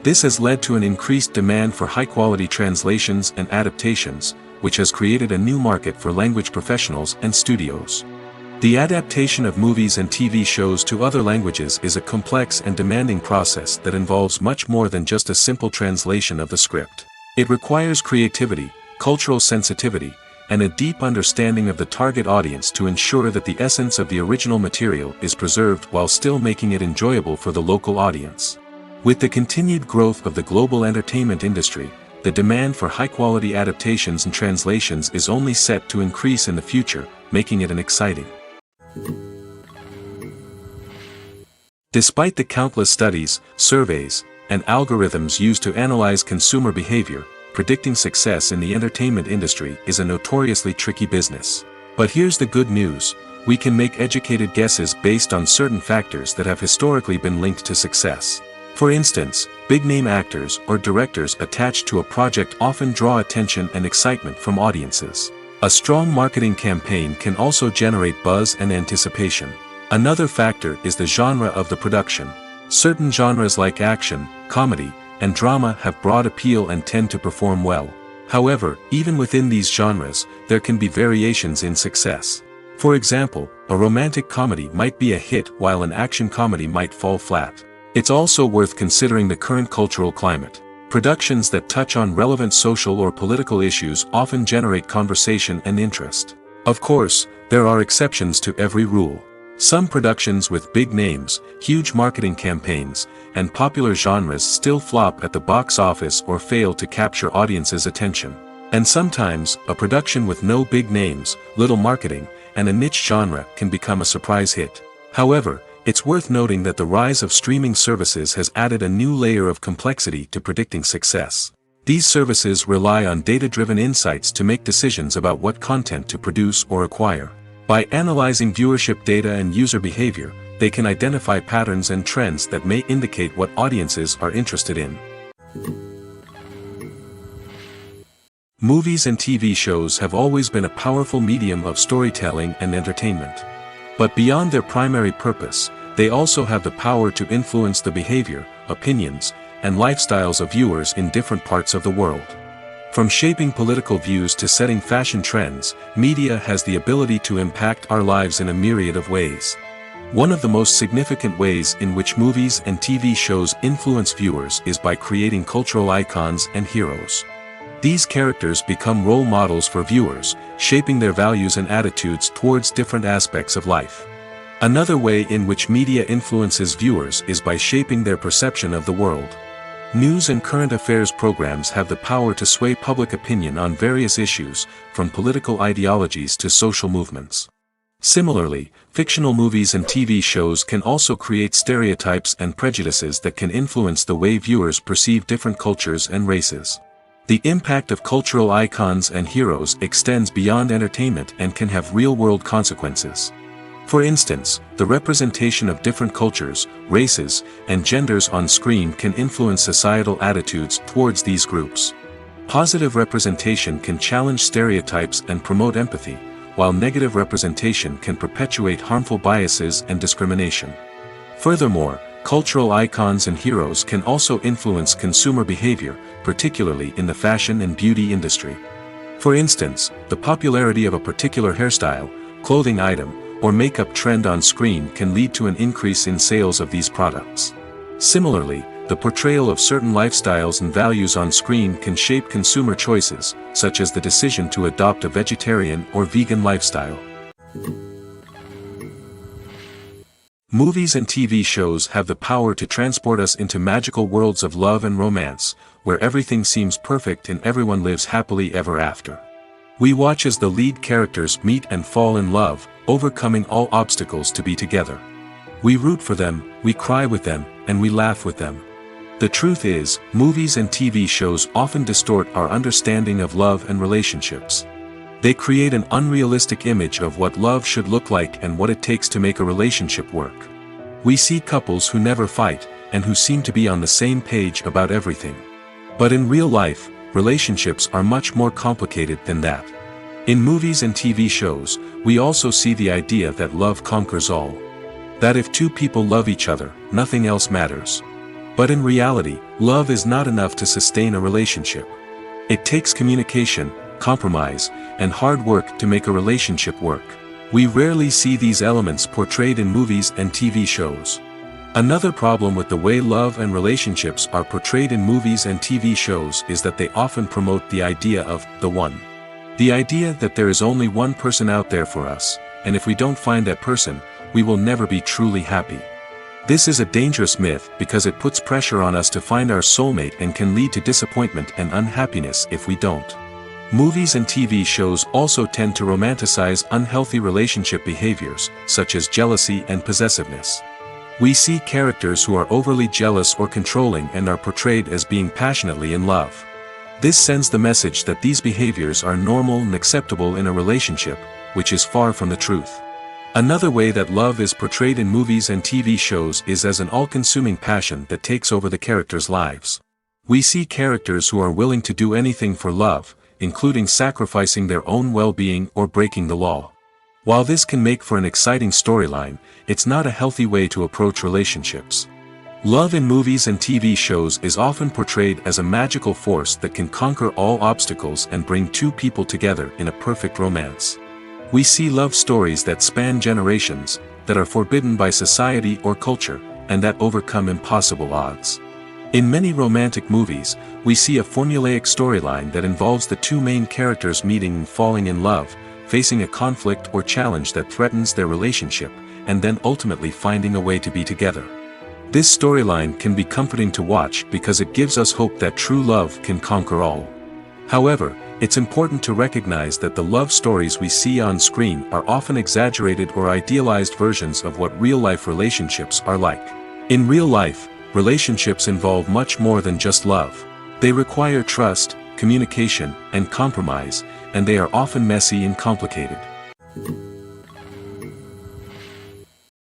This has led to an increased demand for high-quality translations and adaptations, which has created a new market for language professionals and studios. The adaptation of movies and TV shows to other languages is a complex and demanding process that involves much more than just a simple translation of the script. It requires creativity, cultural sensitivity, and a deep understanding of the target audience to ensure that the essence of the original material is preserved while still making it enjoyable for the local audience. With the continued growth of the global entertainment industry, the demand for high-quality adaptations and translations is only set to increase in the future, making it an exciting. Despite the countless studies, surveys, and algorithms used to analyze consumer behavior, predicting success in the entertainment industry is a notoriously tricky business. But here's the good news: we can make educated guesses based on certain factors that have historically been linked to success. For instance, big-name actors or directors attached to a project often draw attention and excitement from audiences. A strong marketing campaign can also generate buzz and anticipation. Another factor is the genre of the production. Certain genres like action, comedy, and drama have broad appeal and tend to perform well. However, even within these genres, there can be variations in success. For example, a romantic comedy might be a hit while an action comedy might fall flat. It's also worth considering the current cultural climate. Productions that touch on relevant social or political issues often generate conversation and interest. Of course, there are exceptions to every rule. Some productions with big names, huge marketing campaigns, and popular genres still flop at the box office or fail to capture audiences' attention. And sometimes, a production with no big names, little marketing, and a niche genre can become a surprise hit. However, it's worth noting that the rise of streaming services has added a new layer of complexity to predicting success. These services rely on data-driven insights to make decisions about what content to produce or acquire. By analyzing viewership data and user behavior, they can identify patterns and trends that may indicate what audiences are interested in. Movies and TV shows have always been a powerful medium of storytelling and entertainment. But beyond their primary purpose, they also have the power to influence the behavior, opinions, and lifestyles of viewers in different parts of the world. From shaping political views to setting fashion trends, media has the ability to impact our lives in a myriad of ways. One of the most significant ways in which movies and TV shows influence viewers is by creating cultural icons and heroes. These characters become role models for viewers, shaping their values and attitudes towards different aspects of life. Another way in which media influences viewers is by shaping their perception of the world. News and current affairs programs have the power to sway public opinion on various issues, from political ideologies to social movements. Similarly, fictional movies and TV shows can also create stereotypes and prejudices that can influence the way viewers perceive different cultures and races. The impact of cultural icons and heroes extends beyond entertainment and can have real-world consequences. For instance, the representation of different cultures, races, and genders on screen can influence societal attitudes towards these groups. Positive representation can challenge stereotypes and promote empathy, while negative representation can perpetuate harmful biases and discrimination. Furthermore, cultural icons and heroes can also influence consumer behavior, particularly in the fashion and beauty industry. For instance, the popularity of a particular hairstyle, clothing item, or makeup trend on screen can lead to an increase in sales of these products. Similarly, the portrayal of certain lifestyles and values on screen can shape consumer choices, such as the decision to adopt a vegetarian or vegan lifestyle. Movies and TV shows have the power to transport us into magical worlds of love and romance, where everything seems perfect and everyone lives happily ever after. We watch as the lead characters meet and fall in love, overcoming all obstacles to be together. We root for them, we cry with them, and we laugh with them. The truth is, movies and TV shows often distort our understanding of love and relationships. They create an unrealistic image of what love should look like and what it takes to make a relationship work. We see couples who never fight, and who seem to be on the same page about everything. But in real life, relationships are much more complicated than that. In movies and TV shows, we also see the idea that love conquers all. That if two people love each other, nothing else matters. But in reality, love is not enough to sustain a relationship. It takes communication, compromise, and hard work to make a relationship work. We rarely see these elements portrayed in movies and TV shows. Another problem with the way love and relationships are portrayed in movies and TV shows is that they often promote the idea of the one. The idea that there is only one person out there for us, and if we don't find that person, we will never be truly happy. This is a dangerous myth because it puts pressure on us to find our soulmate and can lead to disappointment and unhappiness if we don't. Movies and TV shows also tend to romanticize unhealthy relationship behaviors, such as jealousy and possessiveness. We see characters who are overly jealous or controlling and are portrayed as being passionately in love. This sends the message that these behaviors are normal and acceptable in a relationship, which is far from the truth. Another way that love is portrayed in movies and TV shows is as an all-consuming passion that takes over the characters' lives. We see characters who are willing to do anything for love, including sacrificing their own well-being or breaking the law. While this can make for an exciting storyline, it's not a healthy way to approach relationships. Love in movies and TV shows is often portrayed as a magical force that can conquer all obstacles and bring two people together in a perfect romance. We see love stories that span generations, that are forbidden by society or culture, and that overcome impossible odds. In many romantic movies, we see a formulaic storyline that involves the two main characters meeting and falling in love, facing a conflict or challenge that threatens their relationship, and then ultimately finding a way to be together. This storyline can be comforting to watch because it gives us hope that true love can conquer all. However, it's important to recognize that the love stories we see on screen are often exaggerated or idealized versions of what real-life relationships are like. In real life, relationships involve much more than just love. They require trust, communication, and compromise, and they are often messy and complicated.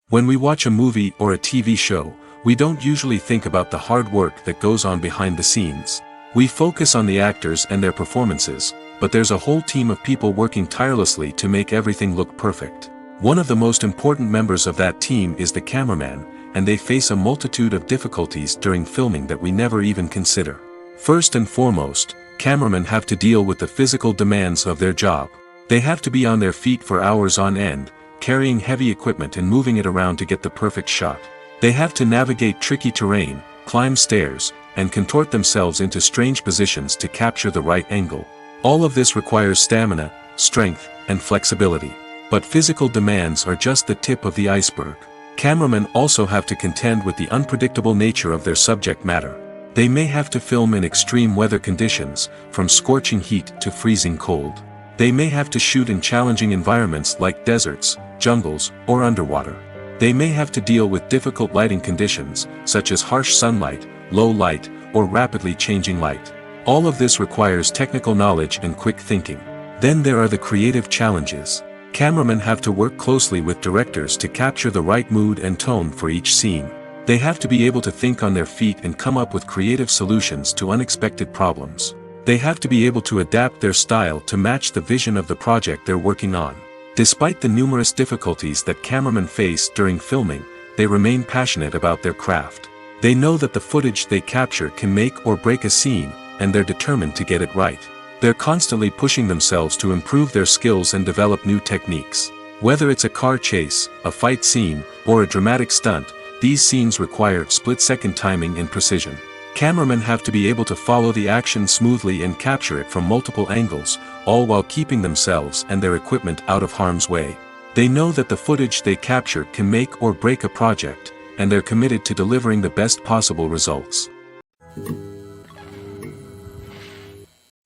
When we watch a movie or a TV show, we don't usually think about the hard work that goes on behind the scenes. We focus on the actors and their performances, but there's a whole team of people working tirelessly to make everything look perfect. One of the most important members of that team is the cameraman, and they face a multitude of difficulties during filming that we never even consider. First and foremost, cameramen have to deal with the physical demands of their job. They have to be on their feet for hours on end, carrying heavy equipment and moving it around to get the perfect shot. They have to navigate tricky terrain, climb stairs, and contort themselves into strange positions to capture the right angle. All of this requires stamina, strength, and flexibility. But physical demands are just the tip of the iceberg. Cameramen also have to contend with the unpredictable nature of their subject matter. They may have to film in extreme weather conditions, from scorching heat to freezing cold. They may have to shoot in challenging environments like deserts, jungles, or underwater. They may have to deal with difficult lighting conditions, such as harsh sunlight, low light, or rapidly changing light. All of this requires technical knowledge and quick thinking. Then there are the creative challenges. Cameramen have to work closely with directors to capture the right mood and tone for each scene. They have to be able to think on their feet and come up with creative solutions to unexpected problems. They have to be able to adapt their style to match the vision of the project they're working on. Despite the numerous difficulties that cameramen face during filming, they remain passionate about their craft. They know that the footage they capture can make or break a scene, and they're determined to get it right. They're constantly pushing themselves to improve their skills and develop new techniques. Whether it's a car chase, a fight scene, or a dramatic stunt, these scenes require split-second timing and precision. Cameramen have to be able to follow the action smoothly and capture it from multiple angles, all while keeping themselves and their equipment out of harm's way. They know that the footage they capture can make or break a project, and they're committed to delivering the best possible results.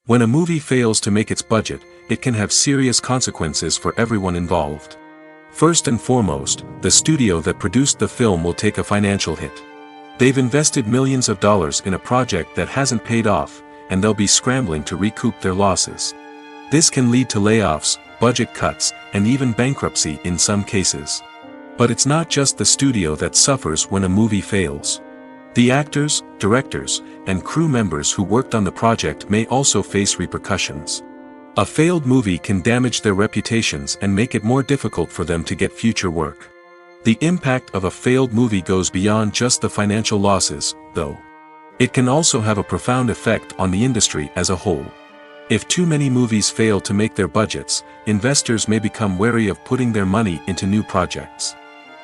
When a movie fails to make its budget, it can have serious consequences for everyone involved. First and foremost, the studio that produced the film will take a financial hit. They've invested millions of dollars in a project that hasn't paid off, and they'll be scrambling to recoup their losses. This can lead to layoffs, budget cuts, and even bankruptcy in some cases. But it's not just the studio that suffers when a movie fails. The actors, directors, and crew members who worked on the project may also face repercussions. A failed movie can damage their reputations and make it more difficult for them to get future work. The impact of a failed movie goes beyond just the financial losses, though. It can also have a profound effect on the industry as a whole. If too many movies fail to make their budgets, investors may become wary of putting their money into new projects.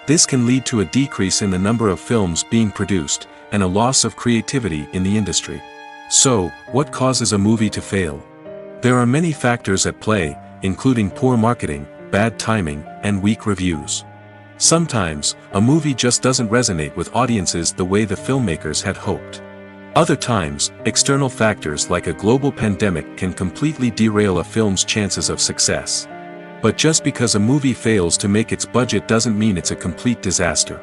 This can lead to a decrease in the number of films being produced, and a loss of creativity in the industry. So, what causes a movie to fail? There are many factors at play, including poor marketing, bad timing, and weak reviews. Sometimes, a movie just doesn't resonate with audiences the way the filmmakers had hoped. Other times, external factors like a global pandemic can completely derail a film's chances of success. But just because a movie fails to make its budget doesn't mean it's a complete disaster.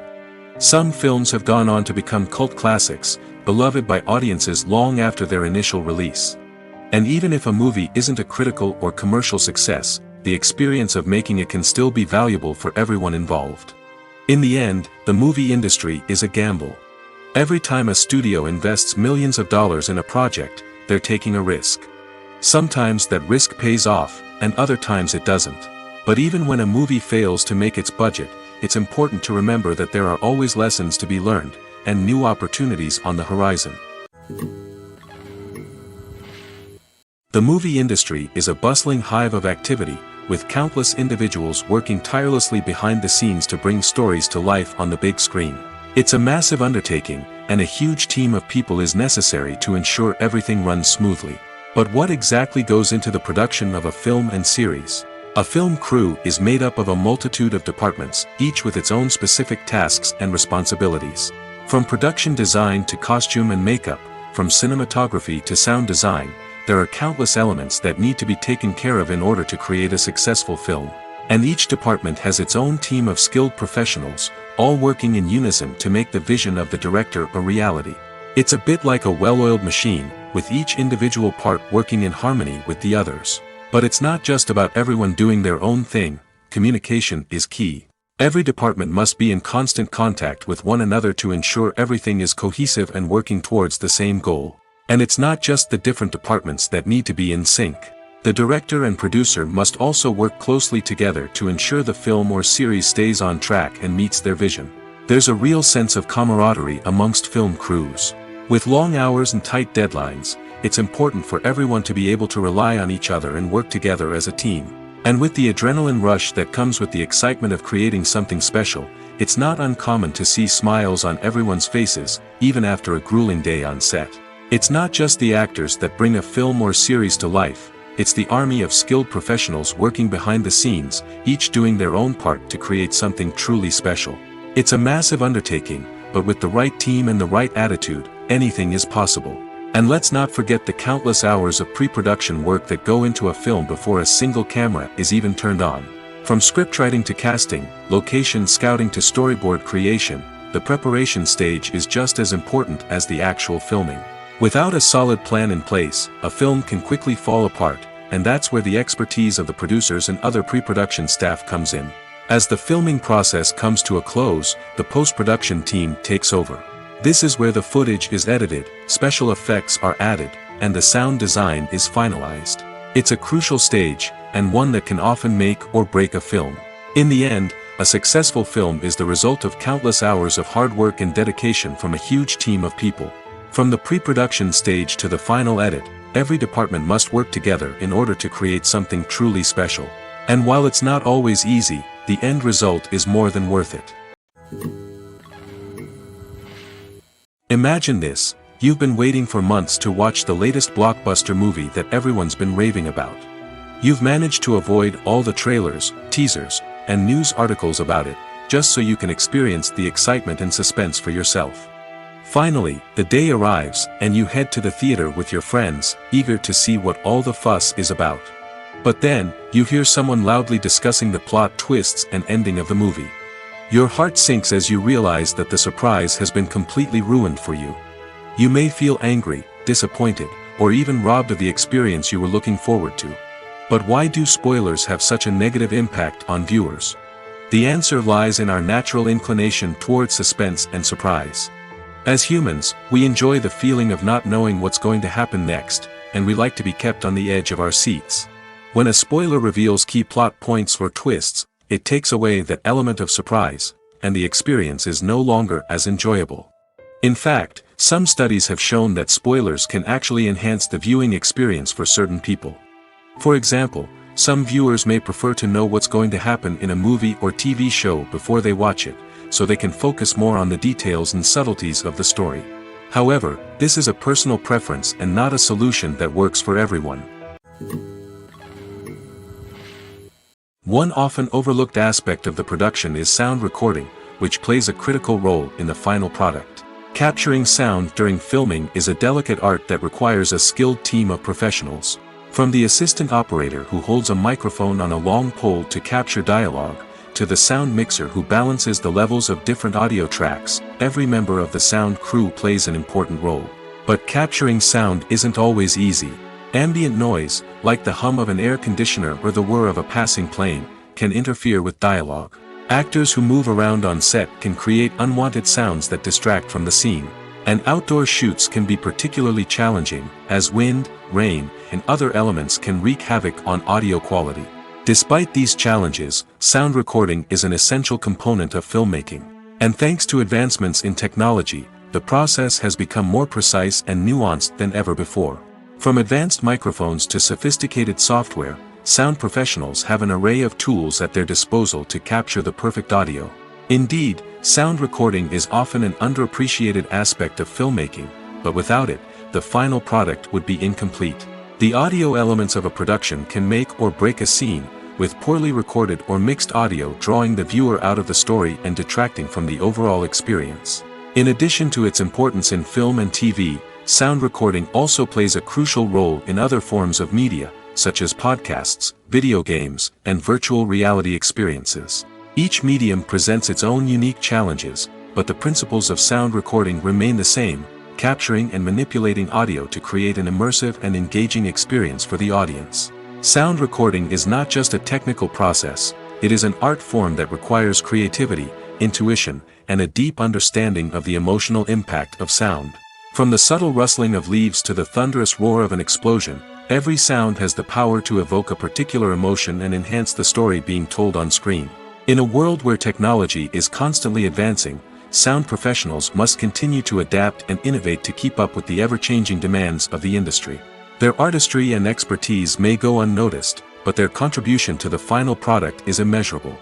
Some films have gone on to become cult classics, beloved by audiences long after their initial release. And even if a movie isn't a critical or commercial success, the experience of making it can still be valuable for everyone involved. In the end, the movie industry is a gamble. Every time a studio invests millions of dollars in a project, they're taking a risk. Sometimes that risk pays off, and other times it doesn't. But even when a movie fails to make its budget, it's important to remember that there are always lessons to be learned, and new opportunities on the horizon. The movie industry is a bustling hive of activity, with countless individuals working tirelessly behind the scenes to bring stories to life on the big screen. It's a massive undertaking, and a huge team of people is necessary to ensure everything runs smoothly. But what exactly goes into the production of a film and series? A film crew is made up of a multitude of departments, each with its own specific tasks and responsibilities. From production design to costume and makeup, from cinematography to sound design, there are countless elements that need to be taken care of in order to create a successful film. And each department has its own team of skilled professionals, all working in unison to make the vision of the director a reality. It's a bit like a well-oiled machine, with each individual part working in harmony with the others. But it's not just about everyone doing their own thing. Communication is key. Every department must be in constant contact with one another to ensure everything is cohesive and working towards the same goal. And it's not just the different departments that need to be in sync. The director and producer must also work closely together to ensure the film or series stays on track and meets their vision. There's a real sense of camaraderie amongst film crews. With long hours and tight deadlines, it's important for everyone to be able to rely on each other and work together as a team. And with the adrenaline rush that comes with the excitement of creating something special, it's not uncommon to see smiles on everyone's faces, even after a grueling day on set. It's not just the actors that bring a film or series to life. It's the army of skilled professionals working behind the scenes, each doing their own part to create something truly special. It's a massive undertaking, but with the right team and the right attitude, anything is possible. And let's not forget the countless hours of pre-production work that go into a film before a single camera is even turned on. From scriptwriting to casting, location scouting to storyboard creation, the preparation stage is just as important as the actual filming. Without a solid plan in place, a film can quickly fall apart, and that's where the expertise of the producers and other pre-production staff comes in. As the filming process comes to a close, the post-production team takes over. This is where the footage is edited, special effects are added, and the sound design is finalized. It's a crucial stage, and one that can often make or break a film. In the end, a successful film is the result of countless hours of hard work and dedication from a huge team of people. From the pre-production stage to the final edit, every department must work together in order to create something truly special. And while it's not always easy, the end result is more than worth it. Imagine this: you've been waiting for months to watch the latest blockbuster movie that everyone's been raving about. You've managed to avoid all the trailers, teasers, and news articles about it, just so you can experience the excitement and suspense for yourself. Finally, the day arrives, and you head to the theater with your friends, eager to see what all the fuss is about. But then, you hear someone loudly discussing the plot twists and ending of the movie. Your heart sinks as you realize that the surprise has been completely ruined for you. You may feel angry, disappointed, or even robbed of the experience you were looking forward to. But why do spoilers have such a negative impact on viewers? The answer lies in our natural inclination toward suspense and surprise. As humans, we enjoy the feeling of not knowing what's going to happen next, and we like to be kept on the edge of our seats. When a spoiler reveals key plot points or twists, it takes away that element of surprise, and the experience is no longer as enjoyable. In fact, some studies have shown that spoilers can actually enhance the viewing experience for certain people. For example, some viewers may prefer to know what's going to happen in a movie or TV show before they watch it, so they can focus more on the details and subtleties of the story. However, this is a personal preference and not a solution that works for everyone. One often overlooked aspect of the production is sound recording, which plays a critical role in the final product. Capturing sound during filming is a delicate art that requires a skilled team of professionals. From the assistant operator who holds a microphone on a long pole to capture dialogue, to the sound mixer who balances the levels of different audio tracks, every member of the sound crew plays an important role. But capturing sound isn't always easy. Ambient noise, like the hum of an air conditioner or the whir of a passing plane, can interfere with dialogue. Actors who move around on set can create unwanted sounds that distract from the scene. And outdoor shoots can be particularly challenging, as wind, rain, and other elements can wreak havoc on audio quality. Despite these challenges, sound recording is an essential component of filmmaking. And thanks to advancements in technology, the process has become more precise and nuanced than ever before. From advanced microphones to sophisticated software, sound professionals have an array of tools at their disposal to capture the perfect audio. Indeed, sound recording is often an underappreciated aspect of filmmaking, but without it, the final product would be incomplete. The audio elements of a production can make or break a scene, with poorly recorded or mixed audio drawing the viewer out of the story and detracting from the overall experience. In addition to its importance in film and TV, sound recording also plays a crucial role in other forms of media, such as podcasts, video games, and virtual reality experiences. Each medium presents its own unique challenges, but the principles of sound recording remain the same: capturing and manipulating audio to create an immersive and engaging experience for the audience. Sound recording is not just a technical process, it is an art form that requires creativity, intuition, and a deep understanding of the emotional impact of sound. From the subtle rustling of leaves to the thunderous roar of an explosion, every sound has the power to evoke a particular emotion and enhance the story being told on screen. In a world where technology is constantly advancing, sound professionals must continue to adapt and innovate to keep up with the ever-changing demands of the industry. Their artistry and expertise may go unnoticed, but their contribution to the final product is immeasurable.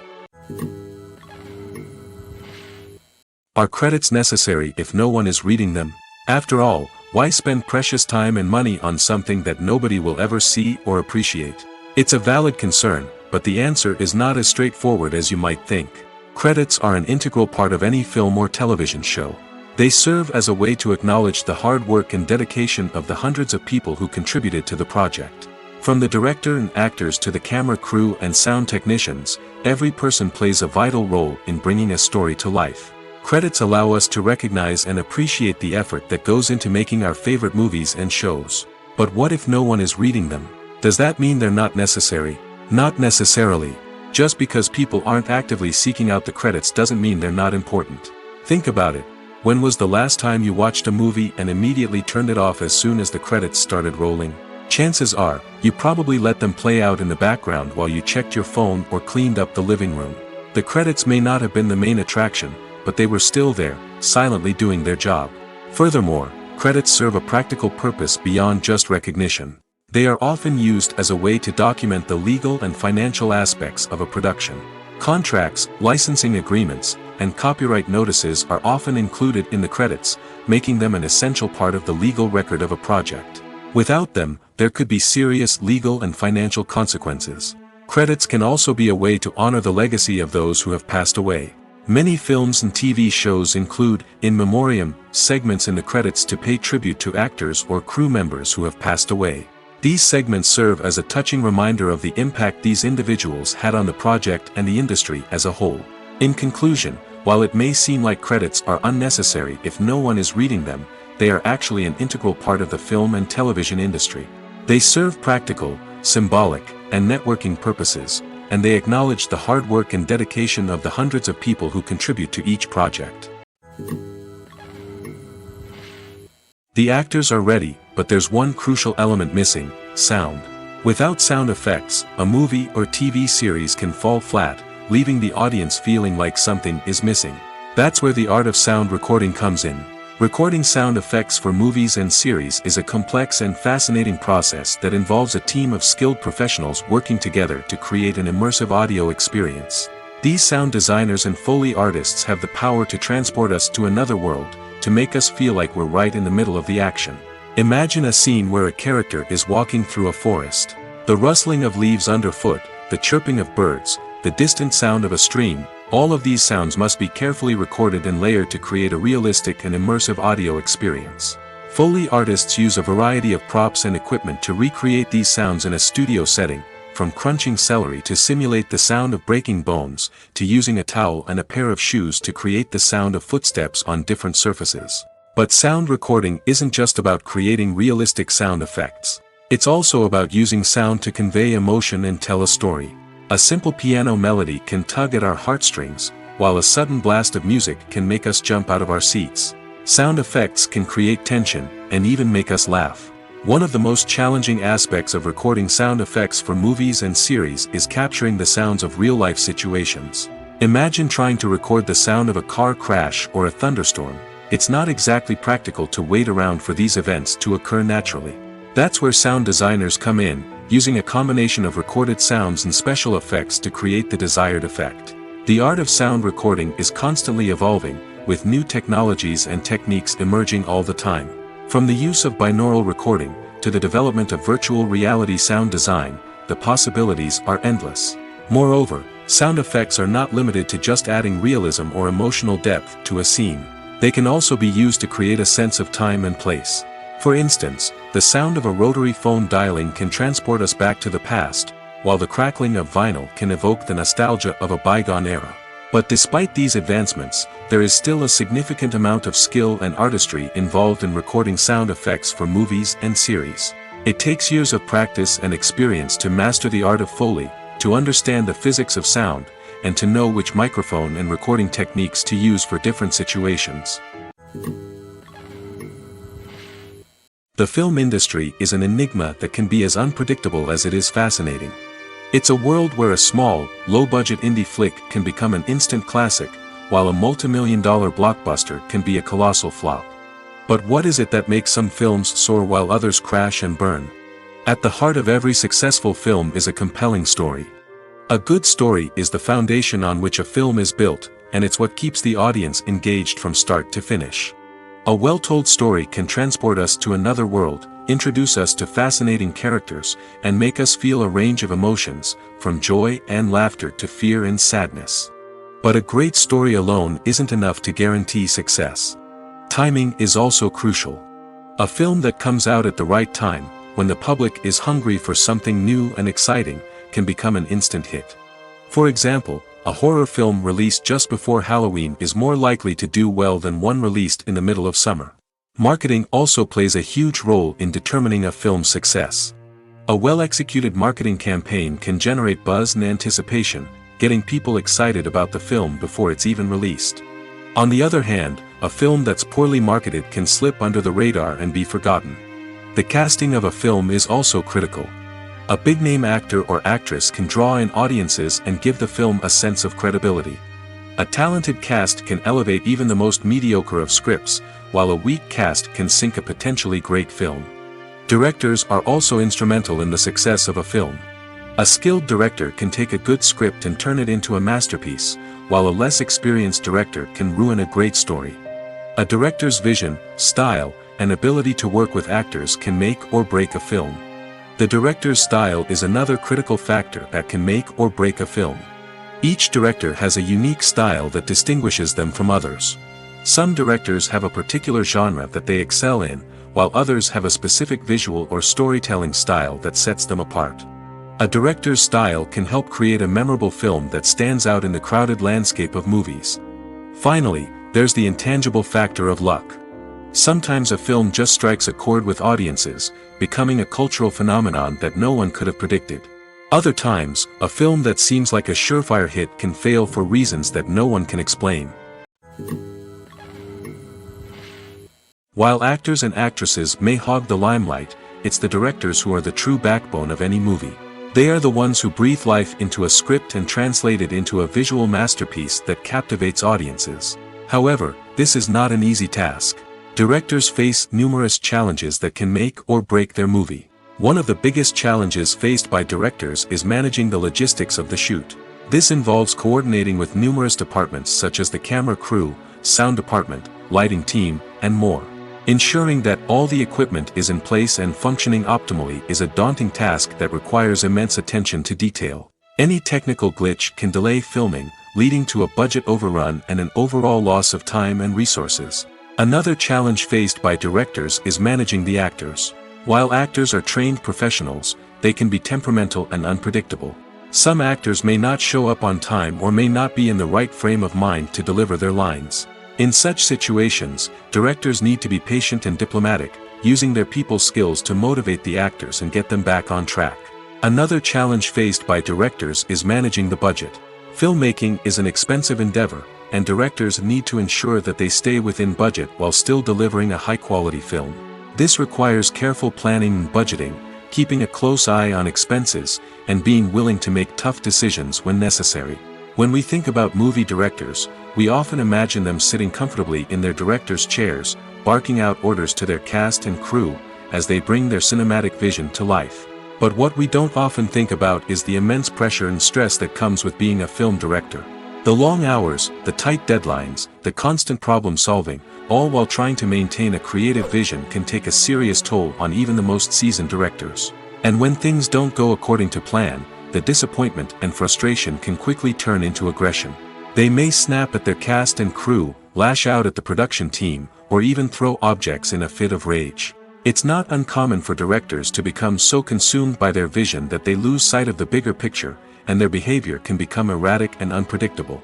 Are credits necessary if no one is reading them? After all, why spend precious time and money on something that nobody will ever see or appreciate? It's a valid concern, but the answer is not as straightforward as you might think. Credits are an integral part of any film or television show. They serve as a way to acknowledge the hard work and dedication of the hundreds of people who contributed to the project. From the director and actors to the camera crew and sound technicians, every person plays a vital role in bringing a story to life. Credits allow us to recognize and appreciate the effort that goes into making our favorite movies and shows. But what if no one is reading them? Does that mean they're not necessary? Not necessarily. Just because people aren't actively seeking out the credits doesn't mean they're not important. Think about it. When was the last time you watched a movie and immediately turned it off as soon as the credits started rolling? Chances are, you probably let them play out in the background while you checked your phone or cleaned up the living room. The credits may not have been the main attraction, but they were still there, silently doing their job. Furthermore, credits serve a practical purpose beyond just recognition. They are often used as a way to document the legal and financial aspects of a production. Contracts, licensing agreements, and copyright notices are often included in the credits, making them an essential part of the legal record of a project. Without them, there could be serious legal and financial consequences. Credits can also be a way to honor the legacy of those who have passed away. Many films and TV shows include, in memoriam, segments in the credits to pay tribute to actors or crew members who have passed away. These segments serve as a touching reminder of the impact these individuals had on the project and the industry as a whole. In conclusion, while it may seem like credits are unnecessary if no one is reading them, they are actually an integral part of the film and television industry. They serve practical, symbolic, and networking purposes, and they acknowledge the hard work and dedication of the hundreds of people who contribute to each project. The actors are ready, but there's one crucial element missing: sound. Without sound effects, a movie or TV series can fall flat, leaving the audience feeling like something is missing. That's where the art of sound recording comes in. Recording sound effects for movies and series is a complex and fascinating process that involves a team of skilled professionals working together to create an immersive audio experience. These sound designers and Foley artists have the power to transport us to another world, to make us feel like we're right in the middle of the action. Imagine a scene where a character is walking through a forest. The rustling of leaves underfoot, the chirping of birds, the distant sound of a stream, all of these sounds must be carefully recorded and layered to create a realistic and immersive audio experience. Foley artists use a variety of props and equipment to recreate these sounds in a studio setting, from crunching celery to simulate the sound of breaking bones, to using a towel and a pair of shoes to create the sound of footsteps on different surfaces. But sound recording isn't just about creating realistic sound effects. It's also about using sound to convey emotion and tell a story. A simple piano melody can tug at our heartstrings, while a sudden blast of music can make us jump out of our seats. Sound effects can create tension, and even make us laugh. One of the most challenging aspects of recording sound effects for movies and series is capturing the sounds of real-life situations. Imagine trying to record the sound of a car crash or a thunderstorm. It's not exactly practical to wait around for these events to occur naturally. That's where sound designers come in, using a combination of recorded sounds and special effects to create the desired effect. The art of sound recording is constantly evolving, with new technologies and techniques emerging all the time. From the use of binaural recording, to the development of virtual reality sound design, the possibilities are endless. Moreover, sound effects are not limited to just adding realism or emotional depth to a scene. They can also be used to create a sense of time and place. For instance, the sound of a rotary phone dialing can transport us back to the past, while the crackling of vinyl can evoke the nostalgia of a bygone era. But despite these advancements, there is still a significant amount of skill and artistry involved in recording sound effects for movies and series. It takes years of practice and experience to master the art of Foley, to understand the physics of sound, and to know which microphone and recording techniques to use for different situations. The film industry is an enigma that can be as unpredictable as it is fascinating. It's a world where a small, low-budget indie flick can become an instant classic, while a multi-million-dollar blockbuster can be a colossal flop. But what is it that makes some films soar while others crash and burn? At the heart of every successful film is a compelling story. A good story is the foundation on which a film is built, and it's what keeps the audience engaged from start to finish. A well-told story can transport us to another world, introduce us to fascinating characters, and make us feel a range of emotions, from joy and laughter to fear and sadness. But a great story alone isn't enough to guarantee success. Timing is also crucial. A film that comes out at the right time, when the public is hungry for something new and exciting, can become an instant hit. For example, a horror film released just before Halloween is more likely to do well than one released in the middle of summer. Marketing also plays a huge role in determining a film's success. A well-executed marketing campaign can generate buzz and anticipation, getting people excited about the film before it's even released. On the other hand, a film that's poorly marketed can slip under the radar and be forgotten. The casting of a film is also critical. A big-name actor or actress can draw in audiences and give the film a sense of credibility. A talented cast can elevate even the most mediocre of scripts, while a weak cast can sink a potentially great film. Directors are also instrumental in the success of a film. A skilled director can take a good script and turn it into a masterpiece, while a less experienced director can ruin a great story. A director's vision, style, and ability to work with actors can make or break a film. The director's style is another critical factor that can make or break a film. Each director has a unique style that distinguishes them from others. Some directors have a particular genre that they excel in, while others have a specific visual or storytelling style that sets them apart. A director's style can help create a memorable film that stands out in the crowded landscape of movies. Finally, there's the intangible factor of luck. Sometimes a film just strikes a chord with audiences, becoming a cultural phenomenon that no one could have predicted. Other times, a film that seems like a surefire hit can fail for reasons that no one can explain. While actors and actresses may hog the limelight, it's the directors who are the true backbone of any movie. They are the ones who breathe life into a script and translate it into a visual masterpiece that captivates audiences. However, this is not an easy task. Directors face numerous challenges that can make or break their movie. One of the biggest challenges faced by directors is managing the logistics of the shoot. This involves coordinating with numerous departments such as the camera crew, sound department, lighting team, and more. Ensuring that all the equipment is in place and functioning optimally is a daunting task that requires immense attention to detail. Any technical glitch can delay filming, leading to a budget overrun and an overall loss of time and resources. Another challenge faced by directors is managing the actors. While actors are trained professionals, they can be temperamental and unpredictable. Some actors may not show up on time or may not be in the right frame of mind to deliver their lines. In such situations, directors need to be patient and diplomatic, using their people skills to motivate the actors and get them back on track. Another challenge faced by directors is managing the budget. Filmmaking is an expensive endeavor, and directors need to ensure that they stay within budget while still delivering a high-quality film. This requires careful planning and budgeting, keeping a close eye on expenses, and being willing to make tough decisions when necessary. When we think about movie directors, we often imagine them sitting comfortably in their director's chairs, barking out orders to their cast and crew, as they bring their cinematic vision to life. But what we don't often think about is the immense pressure and stress that comes with being a film director. The long hours, the tight deadlines, the constant problem solving, all while trying to maintain a creative vision can take a serious toll on even the most seasoned directors. And when things don't go according to plan, the disappointment and frustration can quickly turn into aggression. They may snap at their cast and crew, lash out at the production team, or even throw objects in a fit of rage. It's not uncommon for directors to become so consumed by their vision that they lose sight of the bigger picture, and their behavior can become erratic and unpredictable.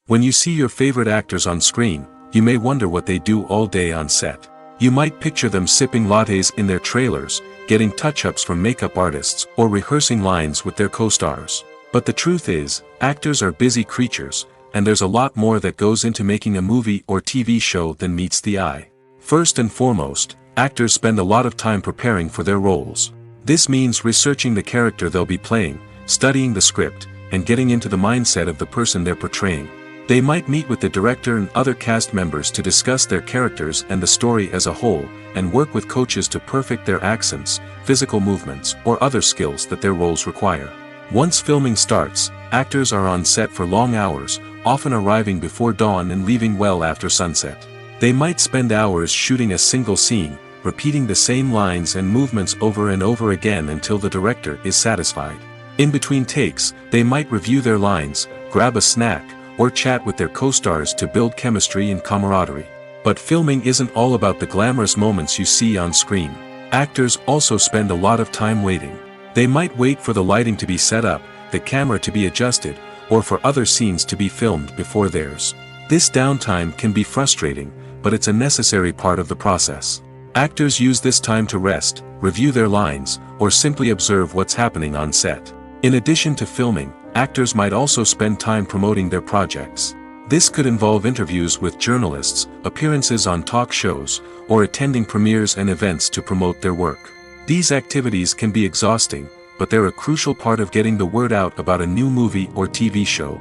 When you see your favorite actors on screen, you may wonder what they do all day on set. You might picture them sipping lattes in their trailers, getting touch-ups from makeup artists, or rehearsing lines with their co-stars. But the truth is, actors are busy creatures, and there's a lot more that goes into making a movie or TV show than meets the eye. First and foremost, actors spend a lot of time preparing for their roles. This means researching the character they'll be playing, studying the script, and getting into the mindset of the person they're portraying. They might meet with the director and other cast members to discuss their characters and the story as a whole, and work with coaches to perfect their accents, physical movements, or other skills that their roles require. Once filming starts, actors are on set for long hours, often arriving before dawn and leaving well after sunset. They might spend hours shooting a single scene, repeating the same lines and movements over and over again until the director is satisfied. In between takes, they might review their lines, grab a snack, or chat with their co-stars to build chemistry and camaraderie. But filming isn't all about the glamorous moments you see on screen. Actors also spend a lot of time waiting. They might wait for the lighting to be set up, the camera to be adjusted, or for other scenes to be filmed before theirs. This downtime can be frustrating, but it's a necessary part of the process. Actors use this time to rest, review their lines, or simply observe what's happening on set. In addition to filming, actors might also spend time promoting their projects. This could involve interviews with journalists, appearances on talk shows, or attending premieres and events to promote their work. These activities can be exhausting, but they're a crucial part of getting the word out about a new movie or TV show.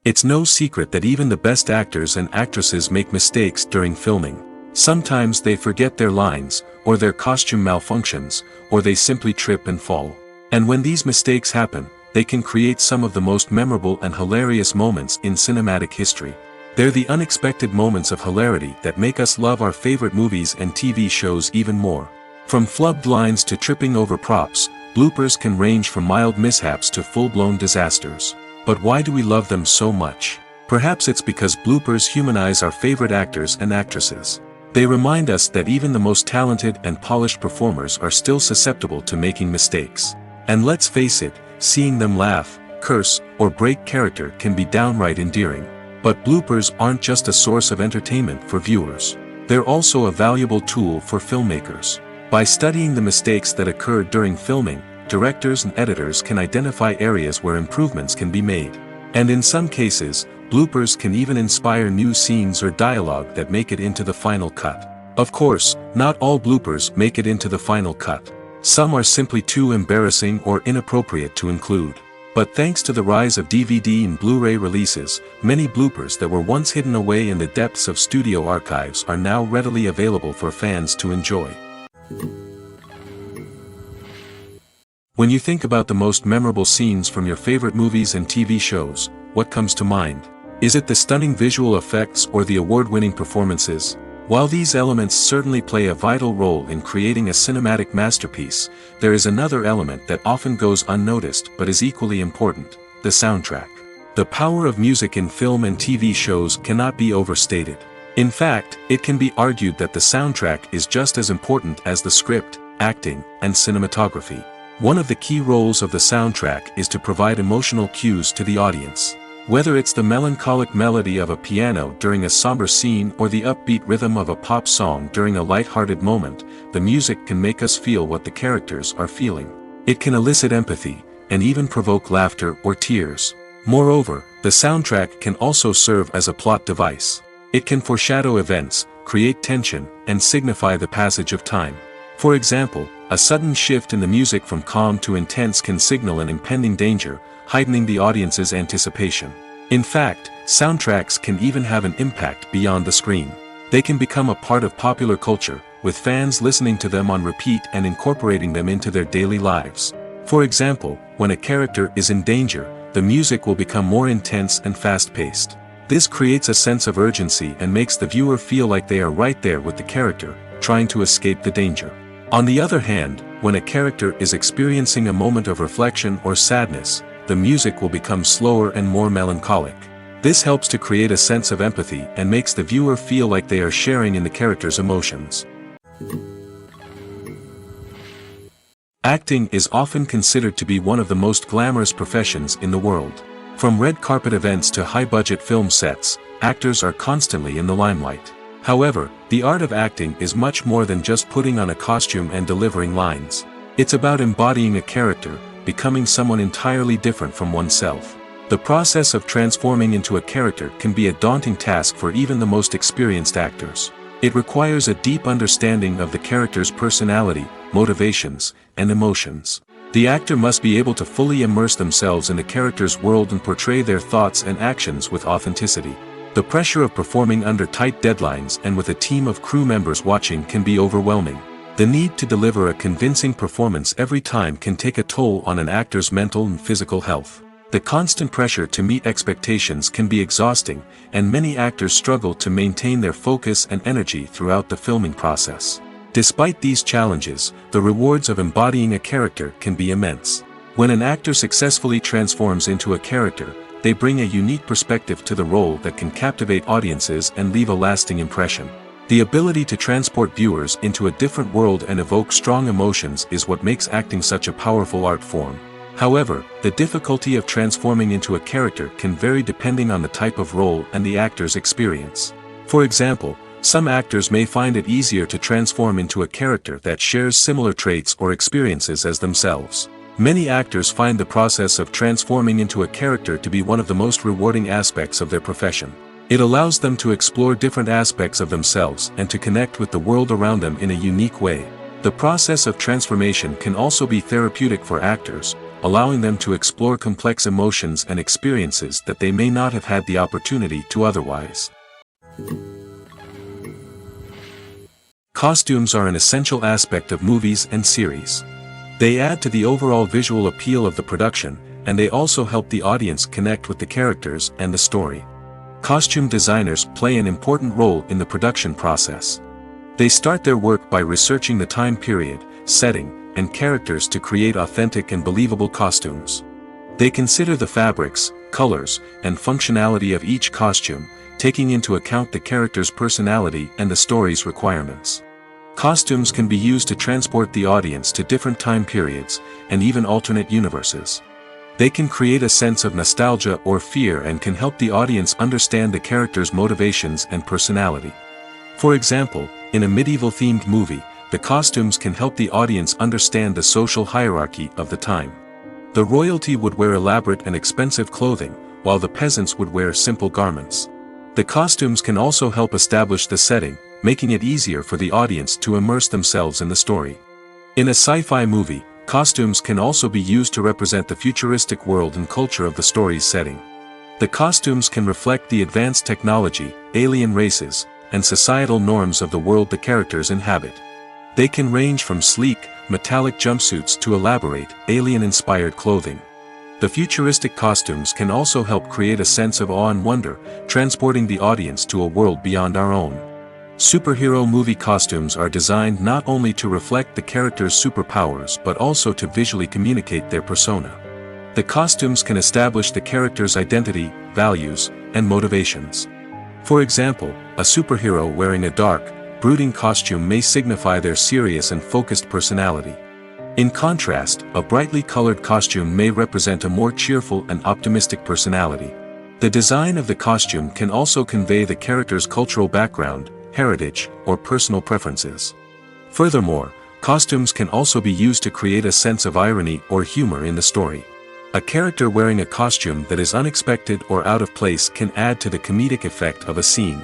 It's no secret that even the best actors and actresses make mistakes during filming. Sometimes they forget their lines, or their costume malfunctions, or they simply trip and fall. And when these mistakes happen, they can create some of the most memorable and hilarious moments in cinematic history. They're the unexpected moments of hilarity that make us love our favorite movies and TV shows even more. From flubbed lines to tripping over props, bloopers can range from mild mishaps to full-blown disasters. But why do we love them so much? Perhaps it's because bloopers humanize our favorite actors and actresses. They remind us that even the most talented and polished performers are still susceptible to making mistakes. And let's face it, seeing them laugh, curse, or break character can be downright endearing. But bloopers aren't just a source of entertainment for viewers. They're also a valuable tool for filmmakers. By studying the mistakes that occurred during filming, directors and editors can identify areas where improvements can be made. And in some cases, bloopers can even inspire new scenes or dialogue that make it into the final cut. Of course, not all bloopers make it into the final cut. Some are simply too embarrassing or inappropriate to include. But thanks to the rise of DVD and Blu-ray releases, many bloopers that were once hidden away in the depths of studio archives are now readily available for fans to enjoy. When you think about the most memorable scenes from your favorite movies and TV shows, what comes to mind? Is it the stunning visual effects or the award-winning performances? While these elements certainly play a vital role in creating a cinematic masterpiece, there is another element that often goes unnoticed but is equally important: the soundtrack. The power of music in film and TV shows cannot be overstated. In fact, it can be argued that the soundtrack is just as important as the script, acting, and cinematography. One of the key roles of the soundtrack is to provide emotional cues to the audience. Whether it's the melancholic melody of a piano during a somber scene or the upbeat rhythm of a pop song during a light-hearted moment, the music can make us feel what the characters are feeling. It can elicit empathy, and even provoke laughter or tears. Moreover, the soundtrack can also serve as a plot device. It can foreshadow events, create tension, and signify the passage of time. For example, a sudden shift in the music from calm to intense can signal an impending danger, heightening the audience's anticipation. In fact, soundtracks can even have an impact beyond the screen. They can become a part of popular culture, with fans listening to them on repeat and incorporating them into their daily lives. For example, when a character is in danger, the music will become more intense and fast-paced. This creates a sense of urgency and makes the viewer feel like they are right there with the character, trying to escape the danger. On the other hand, when a character is experiencing a moment of reflection or sadness, the music will become slower and more melancholic. This helps to create a sense of empathy and makes the viewer feel like they are sharing in the character's emotions. Acting is often considered to be one of the most glamorous professions in the world. From red carpet events to high-budget film sets, actors are constantly in the limelight. However, the art of acting is much more than just putting on a costume and delivering lines. It's about embodying a character, becoming someone entirely different from oneself. The process of transforming into a character can be a daunting task for even the most experienced actors. It requires a deep understanding of the character's personality, motivations, and emotions. The actor must be able to fully immerse themselves in the character's world and portray their thoughts and actions with authenticity. The pressure of performing under tight deadlines and with a team of crew members watching can be overwhelming. The need to deliver a convincing performance every time can take a toll on an actor's mental and physical health. The constant pressure to meet expectations can be exhausting, and many actors struggle to maintain their focus and energy throughout the filming process. Despite these challenges, the rewards of embodying a character can be immense. When an actor successfully transforms into a character, they bring a unique perspective to the role that can captivate audiences and leave a lasting impression. The ability to transport viewers into a different world and evoke strong emotions is what makes acting such a powerful art form. However, the difficulty of transforming into a character can vary depending on the type of role and the actor's experience. For example, some actors may find it easier to transform into a character that shares similar traits or experiences as themselves. Many actors find the process of transforming into a character to be one of the most rewarding aspects of their profession. It allows them to explore different aspects of themselves and to connect with the world around them in a unique way. The process of transformation can also be therapeutic for actors, allowing them to explore complex emotions and experiences that they may not have had the opportunity to otherwise. Costumes are an essential aspect of movies and series. They add to the overall visual appeal of the production, and they also help the audience connect with the characters and the story. Costume designers play an important role in the production process. They start their work by researching the time period, setting, and characters to create authentic and believable costumes. They consider the fabrics, colors, and functionality of each costume, taking into account the character's personality and the story's requirements. Costumes can be used to transport the audience to different time periods, and even alternate universes. They can create a sense of nostalgia or fear and can help the audience understand the character's motivations and personality. For example, in a medieval-themed movie, the costumes can help the audience understand the social hierarchy of the time. The royalty would wear elaborate and expensive clothing, while the peasants would wear simple garments. The costumes can also help establish the setting, making it easier for the audience to immerse themselves in the story. In a sci-fi movie, costumes can also be used to represent the futuristic world and culture of the story's setting. The costumes can reflect the advanced technology, alien races, and societal norms of the world the characters inhabit. They can range from sleek, metallic jumpsuits to elaborate, alien-inspired clothing. The futuristic costumes can also help create a sense of awe and wonder, transporting the audience to a world beyond our own. Superhero movie costumes are designed not only to reflect the character's superpowers but also to visually communicate their persona. The costumes can establish the character's identity, values, and motivations. For example, a superhero wearing a dark, brooding costume may signify their serious and focused personality. In contrast, a brightly colored costume may represent a more cheerful and optimistic personality. The design of the costume can also convey the character's cultural background, heritage, or personal preferences. Furthermore, costumes can also be used to create a sense of irony or humor in the story. A character wearing a costume that is unexpected or out of place can add to the comedic effect of a scene.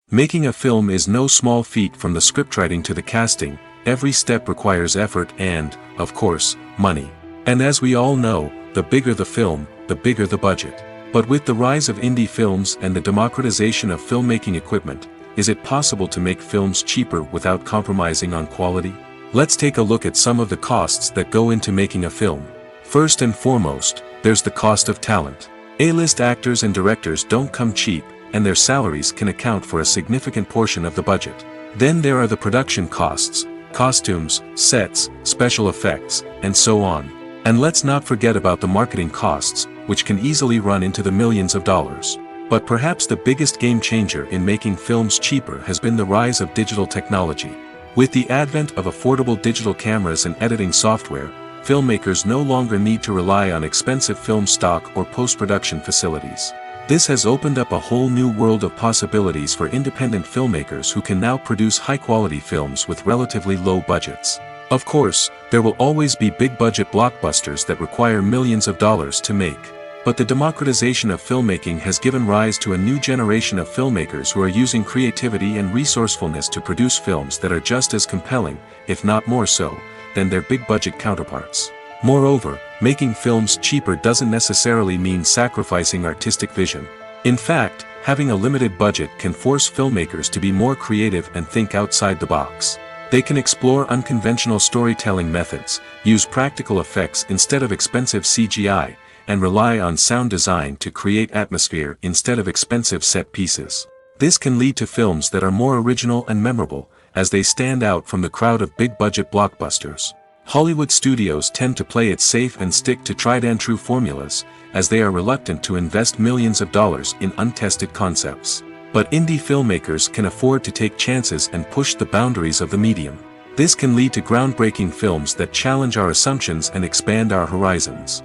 Making a film is no small feat. From the scriptwriting to the casting, every step requires effort and, of course, money. And as we all know, the bigger the film, the bigger the budget. But with the rise of indie films and the democratization of filmmaking equipment, is it possible to make films cheaper without compromising on quality? Let's take a look at some of the costs that go into making a film. First and foremost, there's the cost of talent. A-list actors and directors don't come cheap, and their salaries can account for a significant portion of the budget. Then there are the production costs, costumes, sets, special effects, and so on. And let's not forget about the marketing costs, which can easily run into the millions of dollars. But perhaps the biggest game changer in making films cheaper has been the rise of digital technology. With the advent of affordable digital cameras and editing software, filmmakers no longer need to rely on expensive film stock or post-production facilities. This has opened up a whole new world of possibilities for independent filmmakers who can now produce high-quality films with relatively low budgets. Of course, there will always be big-budget blockbusters that require millions of dollars to make. But the democratization of filmmaking has given rise to a new generation of filmmakers who are using creativity and resourcefulness to produce films that are just as compelling, if not more so, than their big-budget counterparts. Moreover, making films cheaper doesn't necessarily mean sacrificing artistic vision. In fact, having a limited budget can force filmmakers to be more creative and think outside the box. They can explore unconventional storytelling methods, use practical effects instead of expensive CGI, and rely on sound design to create atmosphere instead of expensive set pieces. This can lead to films that are more original and memorable, as they stand out from the crowd of big-budget blockbusters. Hollywood studios tend to play it safe and stick to tried-and-true formulas, as they are reluctant to invest millions of dollars in untested concepts. But indie filmmakers can afford to take chances and push the boundaries of the medium. This can lead to groundbreaking films that challenge our assumptions and expand our horizons.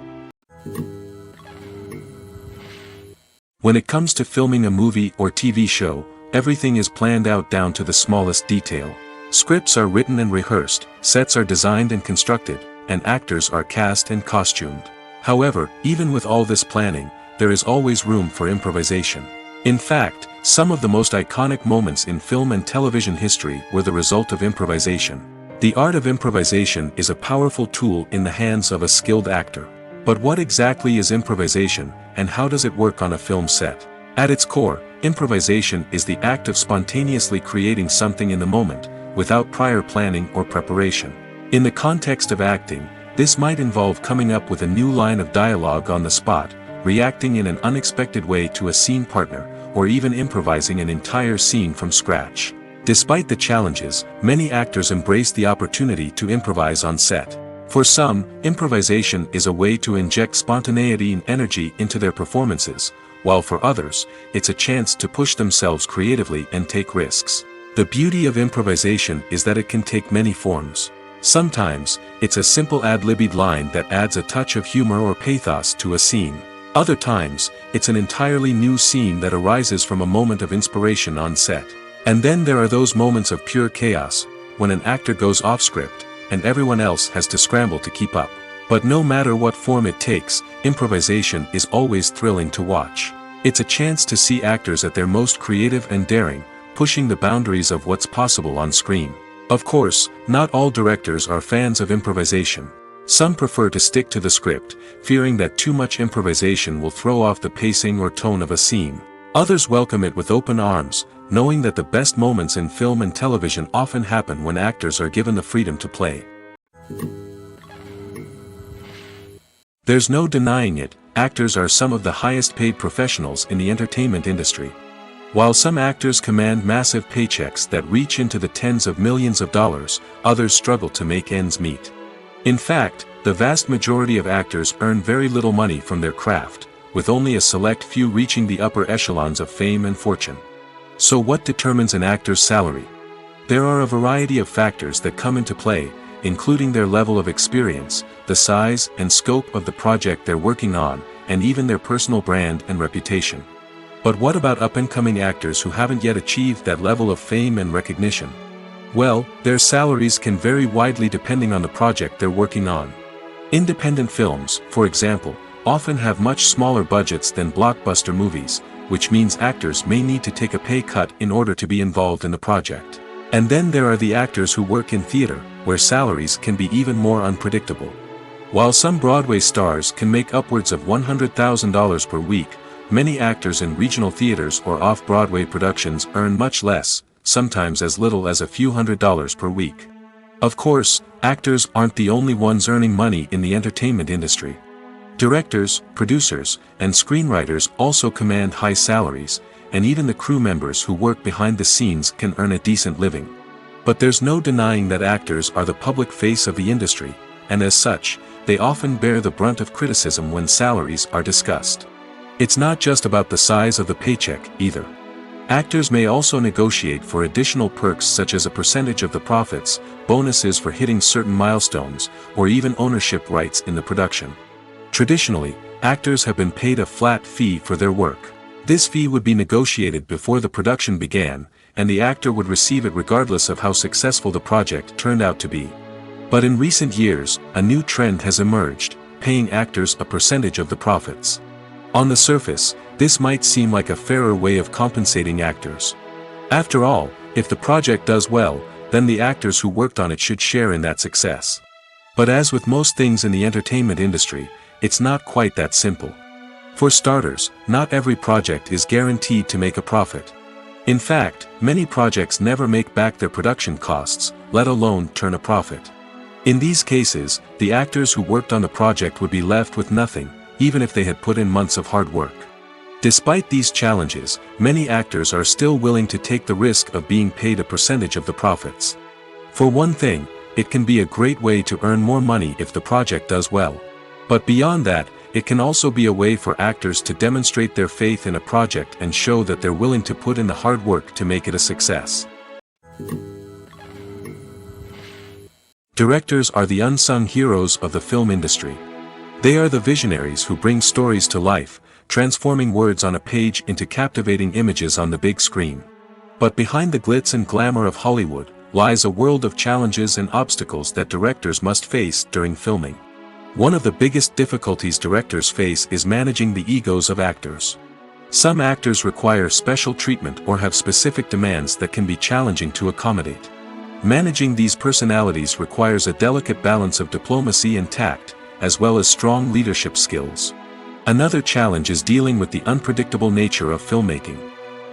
When it comes to filming a movie or TV show, everything is planned out down to the smallest detail. Scripts are written and rehearsed, sets are designed and constructed, and actors are cast and costumed. However, even with all this planning, there is always room for improvisation. In fact, some of the most iconic moments in film and television history were the result of improvisation. The art of improvisation is a powerful tool in the hands of a skilled actor. But what exactly is improvisation, and how does it work on a film set? At its core, improvisation is the act of spontaneously creating something in the moment, without prior planning or preparation. In the context of acting, this might involve coming up with a new line of dialogue on the spot, reacting in an unexpected way to a scene partner, or even improvising an entire scene from scratch. Despite the challenges, many actors embrace the opportunity to improvise on set. For some, improvisation is a way to inject spontaneity and energy into their performances, while for others, it's a chance to push themselves creatively and take risks. The beauty of improvisation is that it can take many forms. Sometimes, it's a simple ad-libbed line that adds a touch of humor or pathos to a scene. Other times, it's an entirely new scene that arises from a moment of inspiration on set. And then there are those moments of pure chaos, when an actor goes off script, and everyone else has to scramble to keep up. But no matter what form it takes, improvisation is always thrilling to watch. It's a chance to see actors at their most creative and daring, pushing the boundaries of what's possible on screen. Of course, not all directors are fans of improvisation. Some prefer to stick to the script, fearing that too much improvisation will throw off the pacing or tone of a scene. Others welcome it with open arms, knowing that the best moments in film and television often happen when actors are given the freedom to play. There's no denying it, actors are some of the highest paid professionals in the entertainment industry. While some actors command massive paychecks that reach into the tens of millions of dollars, others struggle to make ends meet. In fact, the vast majority of actors earn very little money from their craft, with only a select few reaching the upper echelons of fame and fortune. So what determines an actor's salary? There are a variety of factors that come into play, including their level of experience, the size and scope of the project they're working on, and even their personal brand and reputation. But what about up-and-coming actors who haven't yet achieved that level of fame and recognition? Well, their salaries can vary widely depending on the project they're working on. Independent films, for example, often have much smaller budgets than blockbuster movies, which means actors may need to take a pay cut in order to be involved in the project. And then there are the actors who work in theater, where salaries can be even more unpredictable. While some Broadway stars can make upwards of $100,000 per week, many actors in regional theaters or off-Broadway productions earn much less, sometimes as little as a few $100s per week. Of course, actors aren't the only ones earning money in the entertainment industry. Directors, producers, and screenwriters also command high salaries, and even the crew members who work behind the scenes can earn a decent living. But there's no denying that actors are the public face of the industry, and as such, they often bear the brunt of criticism when salaries are discussed. It's not just about the size of the paycheck, either. Actors may also negotiate for additional perks such as a percentage of the profits, bonuses for hitting certain milestones, or even ownership rights in the production. Traditionally, actors have been paid a flat fee for their work. This fee would be negotiated before the production began, and the actor would receive it regardless of how successful the project turned out to be. But in recent years, a new trend has emerged, paying actors a percentage of the profits. On the surface, this might seem like a fairer way of compensating actors. After all, if the project does well, then the actors who worked on it should share in that success. But as with most things in the entertainment industry, it's not quite that simple. For starters, not every project is guaranteed to make a profit. In fact, many projects never make back their production costs, let alone turn a profit. In these cases, the actors who worked on the project would be left with nothing, even if they had put in months of hard work. Despite these challenges, many actors are still willing to take the risk of being paid a percentage of the profits. For one thing, it can be a great way to earn more money if the project does well. But beyond that, it can also be a way for actors to demonstrate their faith in a project and show that they're willing to put in the hard work to make it a success. Directors are the unsung heroes of the film industry. They are the visionaries who bring stories to life, transforming words on a page into captivating images on the big screen. But behind the glitz and glamour of Hollywood, lies a world of challenges and obstacles that directors must face during filming. One of the biggest difficulties directors face is managing the egos of actors. Some actors require special treatment or have specific demands that can be challenging to accommodate. Managing these personalities requires a delicate balance of diplomacy and tact, as well as strong leadership skills. Another challenge is dealing with the unpredictable nature of filmmaking.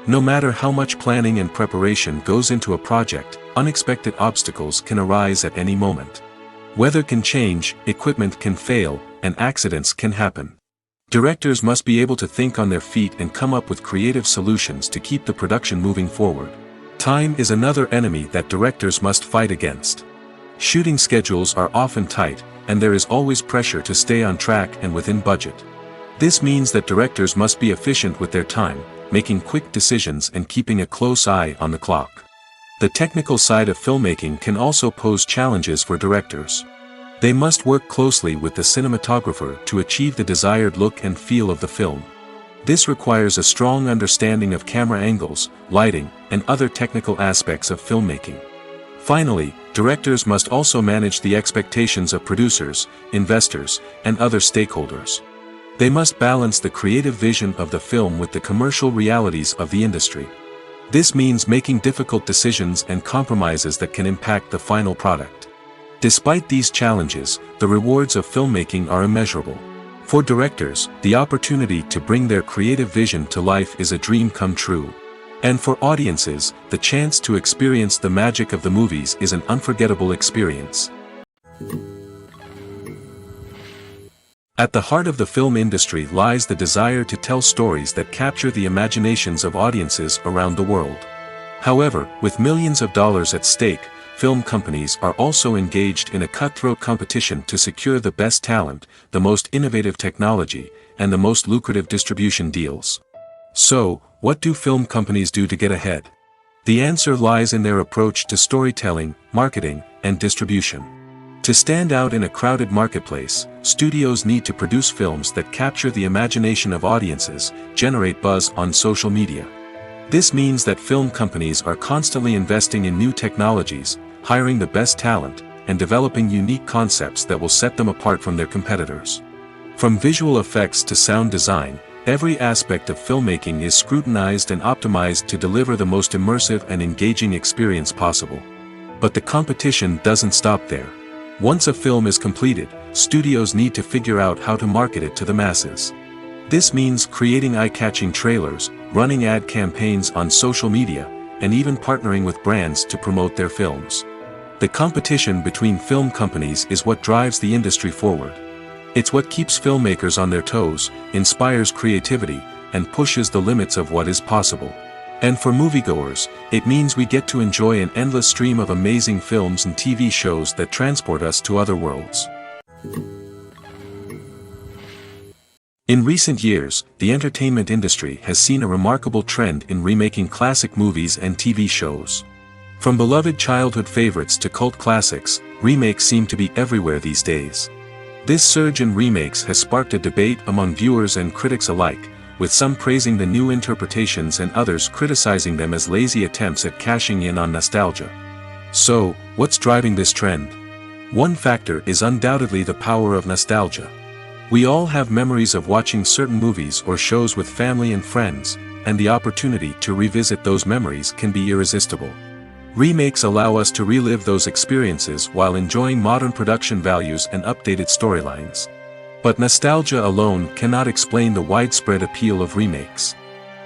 No matter how much planning and preparation goes into a project, unexpected obstacles can arise at any moment. Weather can change, equipment can fail, and accidents can happen. Directors must be able to think on their feet and come up with creative solutions to keep the production moving forward. Time is another enemy that directors must fight against. Shooting schedules are often tight, and there is always pressure to stay on track and within budget. This means that directors must be efficient with their time, making quick decisions and keeping a close eye on the clock. The technical side of filmmaking can also pose challenges for directors. They must work closely with the cinematographer to achieve the desired look and feel of the film. This requires a strong understanding of camera angles, lighting, and other technical aspects of filmmaking. Finally, directors must also manage the expectations of producers, investors, and other stakeholders. They must balance the creative vision of the film with the commercial realities of the industry. This means making difficult decisions and compromises that can impact the final product. Despite these challenges, the rewards of filmmaking are immeasurable. For directors, the opportunity to bring their creative vision to life is a dream come true. And for audiences, the chance to experience the magic of the movies is an unforgettable experience. At the heart of the film industry lies the desire to tell stories that capture the imaginations of audiences around the world. However, with millions of dollars at stake, film companies are also engaged in a cutthroat competition to secure the best talent, the most innovative technology, and the most lucrative distribution deals. So, what do film companies do to get ahead? The answer lies in their approach to storytelling, marketing, and distribution. To stand out in a crowded marketplace, studios need to produce films that capture the imagination of audiences, generate buzz on social media. This means that film companies are constantly investing in new technologies, hiring the best talent, and developing unique concepts that will set them apart from their competitors. From visual effects to sound design, every aspect of filmmaking is scrutinized and optimized to deliver the most immersive and engaging experience possible. But the competition doesn't stop there. Once a film is completed, studios need to figure out how to market it to the masses. This means creating eye-catching trailers, running ad campaigns on social media, and even partnering with brands to promote their films. The competition between film companies is what drives the industry forward. It's what keeps filmmakers on their toes, inspires creativity, and pushes the limits of what is possible. And for moviegoers, it means we get to enjoy an endless stream of amazing films and TV shows that transport us to other worlds. In recent years, the entertainment industry has seen a remarkable trend in remaking classic movies and TV shows. From beloved childhood favorites to cult classics, remakes seem to be everywhere these days. This surge in remakes has sparked a debate among viewers and critics alike, with some praising the new interpretations and others criticizing them as lazy attempts at cashing in on nostalgia. So, what's driving this trend? One factor is undoubtedly the power of nostalgia. We all have memories of watching certain movies or shows with family and friends, and the opportunity to revisit those memories can be irresistible. Remakes allow us to relive those experiences while enjoying modern production values and updated storylines. But nostalgia alone cannot explain the widespread appeal of remakes.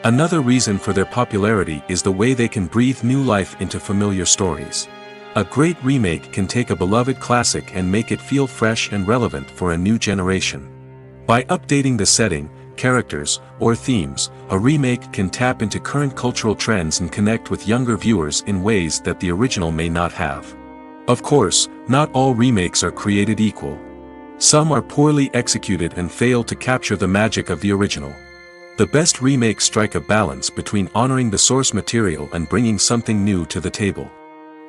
Another reason for their popularity is the way they can breathe new life into familiar stories. A great remake can take a beloved classic and make it feel fresh and relevant for a new generation. By updating the setting, characters, or themes, a remake can tap into current cultural trends and connect with younger viewers in ways that the original may not have. Of course, not all remakes are created equal. Some are poorly executed and fail to capture the magic of the original. The best remakes strike a balance between honoring the source material and bringing something new to the table.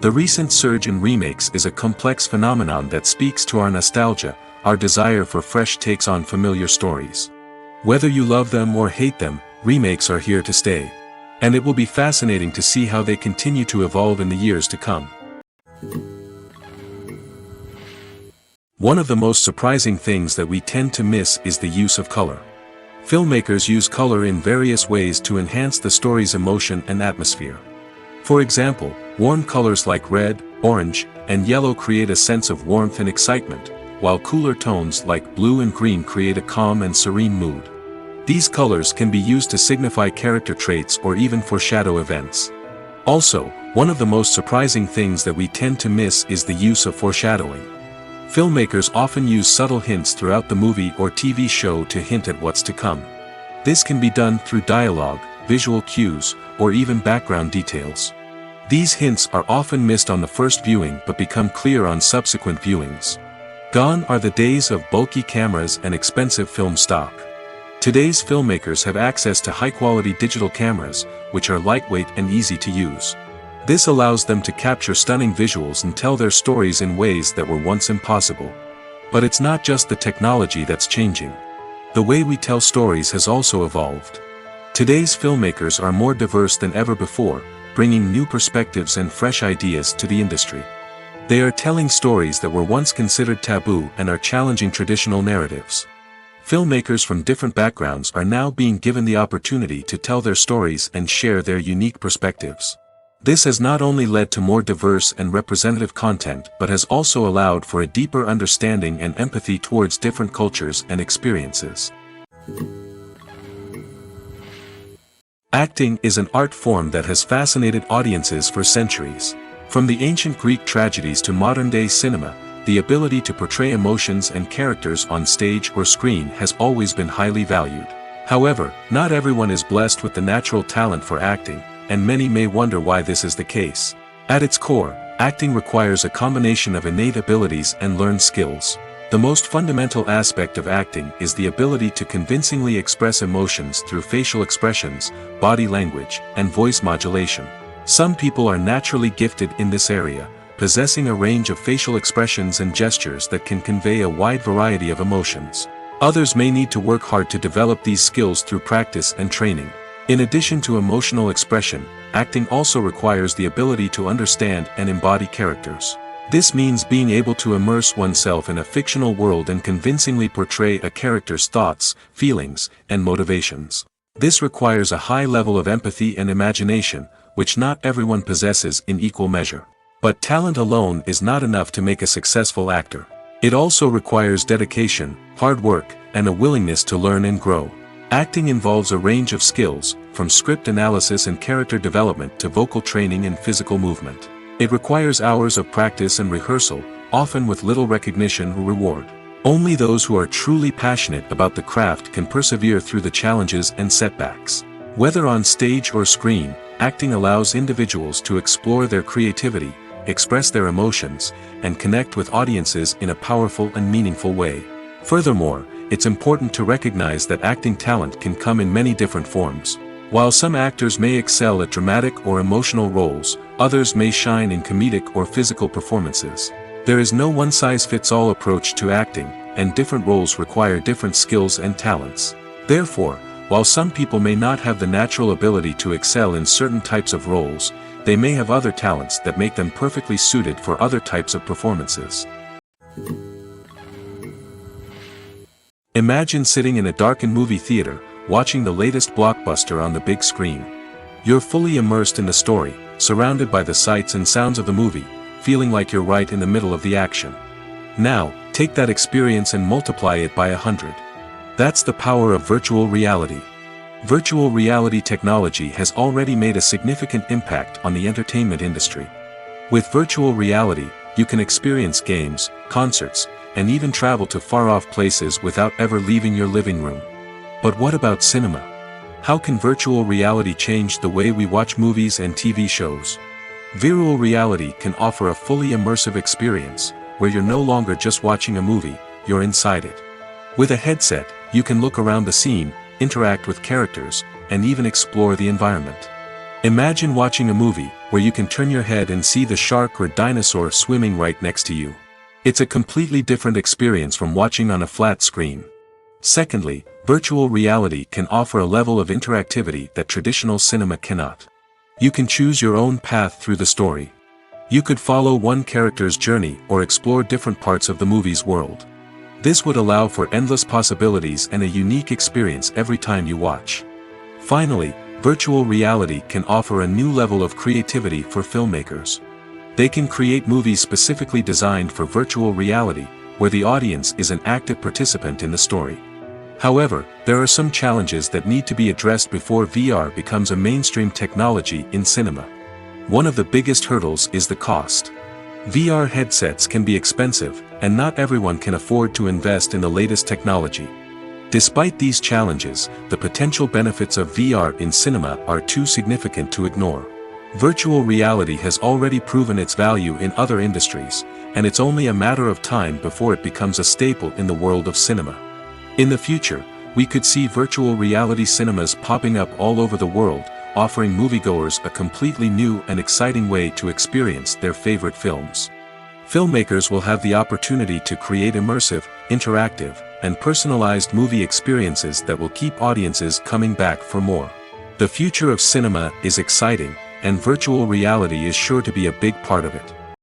The recent surge in remakes is a complex phenomenon that speaks to our nostalgia, our desire for fresh takes on familiar stories. Whether you love them or hate them, remakes are here to stay. And it will be fascinating to see how they continue to evolve in the years to come. One of the most surprising things that we tend to miss is the use of color. Filmmakers use color in various ways to enhance the story's emotion and atmosphere. For example, warm colors like red, orange, and yellow create a sense of warmth and excitement, while cooler tones like blue and green create a calm and serene mood. These colors can be used to signify character traits or even foreshadow events. Also, one of the most surprising things that we tend to miss is the use of foreshadowing. Filmmakers often use subtle hints throughout the movie or TV show to hint at what's to come. This can be done through dialogue, visual cues, or even background details. These hints are often missed on the first viewing but become clear on subsequent viewings. Gone are the days of bulky cameras and expensive film stock. Today's filmmakers have access to high-quality digital cameras, which are lightweight and easy to use. This allows them to capture stunning visuals and tell their stories in ways that were once impossible. But it's not just the technology that's changing. The way we tell stories has also evolved. Today's filmmakers are more diverse than ever before, bringing new perspectives and fresh ideas to the industry. They are telling stories that were once considered taboo and are challenging traditional narratives. Filmmakers from different backgrounds are now being given the opportunity to tell their stories and share their unique perspectives. This has not only led to more diverse and representative content but has also allowed for a deeper understanding and empathy towards different cultures and experiences. Acting is an art form that has fascinated audiences for centuries. From the ancient Greek tragedies to modern-day cinema, the ability to portray emotions and characters on stage or screen has always been highly valued. However, not everyone is blessed with the natural talent for acting, and many may wonder why this is the case. At its core, acting requires a combination of innate abilities and learned skills. The most fundamental aspect of acting is the ability to convincingly express emotions through facial expressions, body language, and voice modulation. Some people are naturally gifted in this area, possessing a range of facial expressions and gestures that can convey a wide variety of emotions. Others may need to work hard to develop these skills through practice and training. In addition to emotional expression, acting also requires the ability to understand and embody characters. This means being able to immerse oneself in a fictional world and convincingly portray a character's thoughts, feelings, and motivations. This requires a high level of empathy and imagination, which not everyone possesses in equal measure. But talent alone is not enough to make a successful actor. It also requires dedication, hard work, and a willingness to learn and grow. Acting involves a range of skills, from script analysis and character development to vocal training and physical movement. It requires hours of practice and rehearsal, often with little recognition or reward. Only those who are truly passionate about the craft can persevere through the challenges and setbacks. Whether on stage or screen, acting allows individuals to explore their creativity, express their emotions, and connect with audiences in a powerful and meaningful way. Furthermore, it's important to recognize that acting talent can come in many different forms. While some actors may excel at dramatic or emotional roles, others may shine in comedic or physical performances. There is no one-size-fits-all approach to acting, and different roles require different skills and talents. Therefore, while some people may not have the natural ability to excel in certain types of roles, they may have other talents that make them perfectly suited for other types of performances. Imagine sitting in a darkened movie theater, watching the latest blockbuster on the big screen. You're fully immersed in the story, surrounded by the sights and sounds of the movie, feeling like you're right in the middle of the action. Now, take that experience and multiply it by 100. That's the power of virtual reality. Virtual reality technology has already made a significant impact on the entertainment industry. With virtual reality, you can experience games, concerts, and even travel to far-off places without ever leaving your living room. But what about cinema? How can virtual reality change the way we watch movies and TV shows? Virtual reality can offer a fully immersive experience, where you're no longer just watching a movie, you're inside it. With a headset, you can look around the scene, interact with characters, and even explore the environment. Imagine watching a movie where you can turn your head and see the shark or dinosaur swimming right next to you. It's a completely different experience from watching on a flat screen. Secondly, virtual reality can offer a level of interactivity that traditional cinema cannot. You can choose your own path through the story. You could follow one character's journey or explore different parts of the movie's world. This would allow for endless possibilities and a unique experience every time you watch. Finally, virtual reality can offer a new level of creativity for filmmakers. They can create movies specifically designed for virtual reality, where the audience is an active participant in the story. However, there are some challenges that need to be addressed before VR becomes a mainstream technology in cinema. One of the biggest hurdles is the cost. VR headsets can be expensive, and not everyone can afford to invest in the latest technology. Despite these challenges, the potential benefits of VR in cinema are too significant to ignore. Virtual reality has already proven its value in other industries, and it's only a matter of time before it becomes a staple in the world of cinema. In the future, we could see virtual reality cinemas popping up all over the world, offering moviegoers a completely new and exciting way to experience their favorite films. Filmmakers will have the opportunity to create immersive, interactive, and personalized movie experiences that will keep audiences coming back for more. The future of cinema is exciting, and virtual reality is sure to be a big part of it.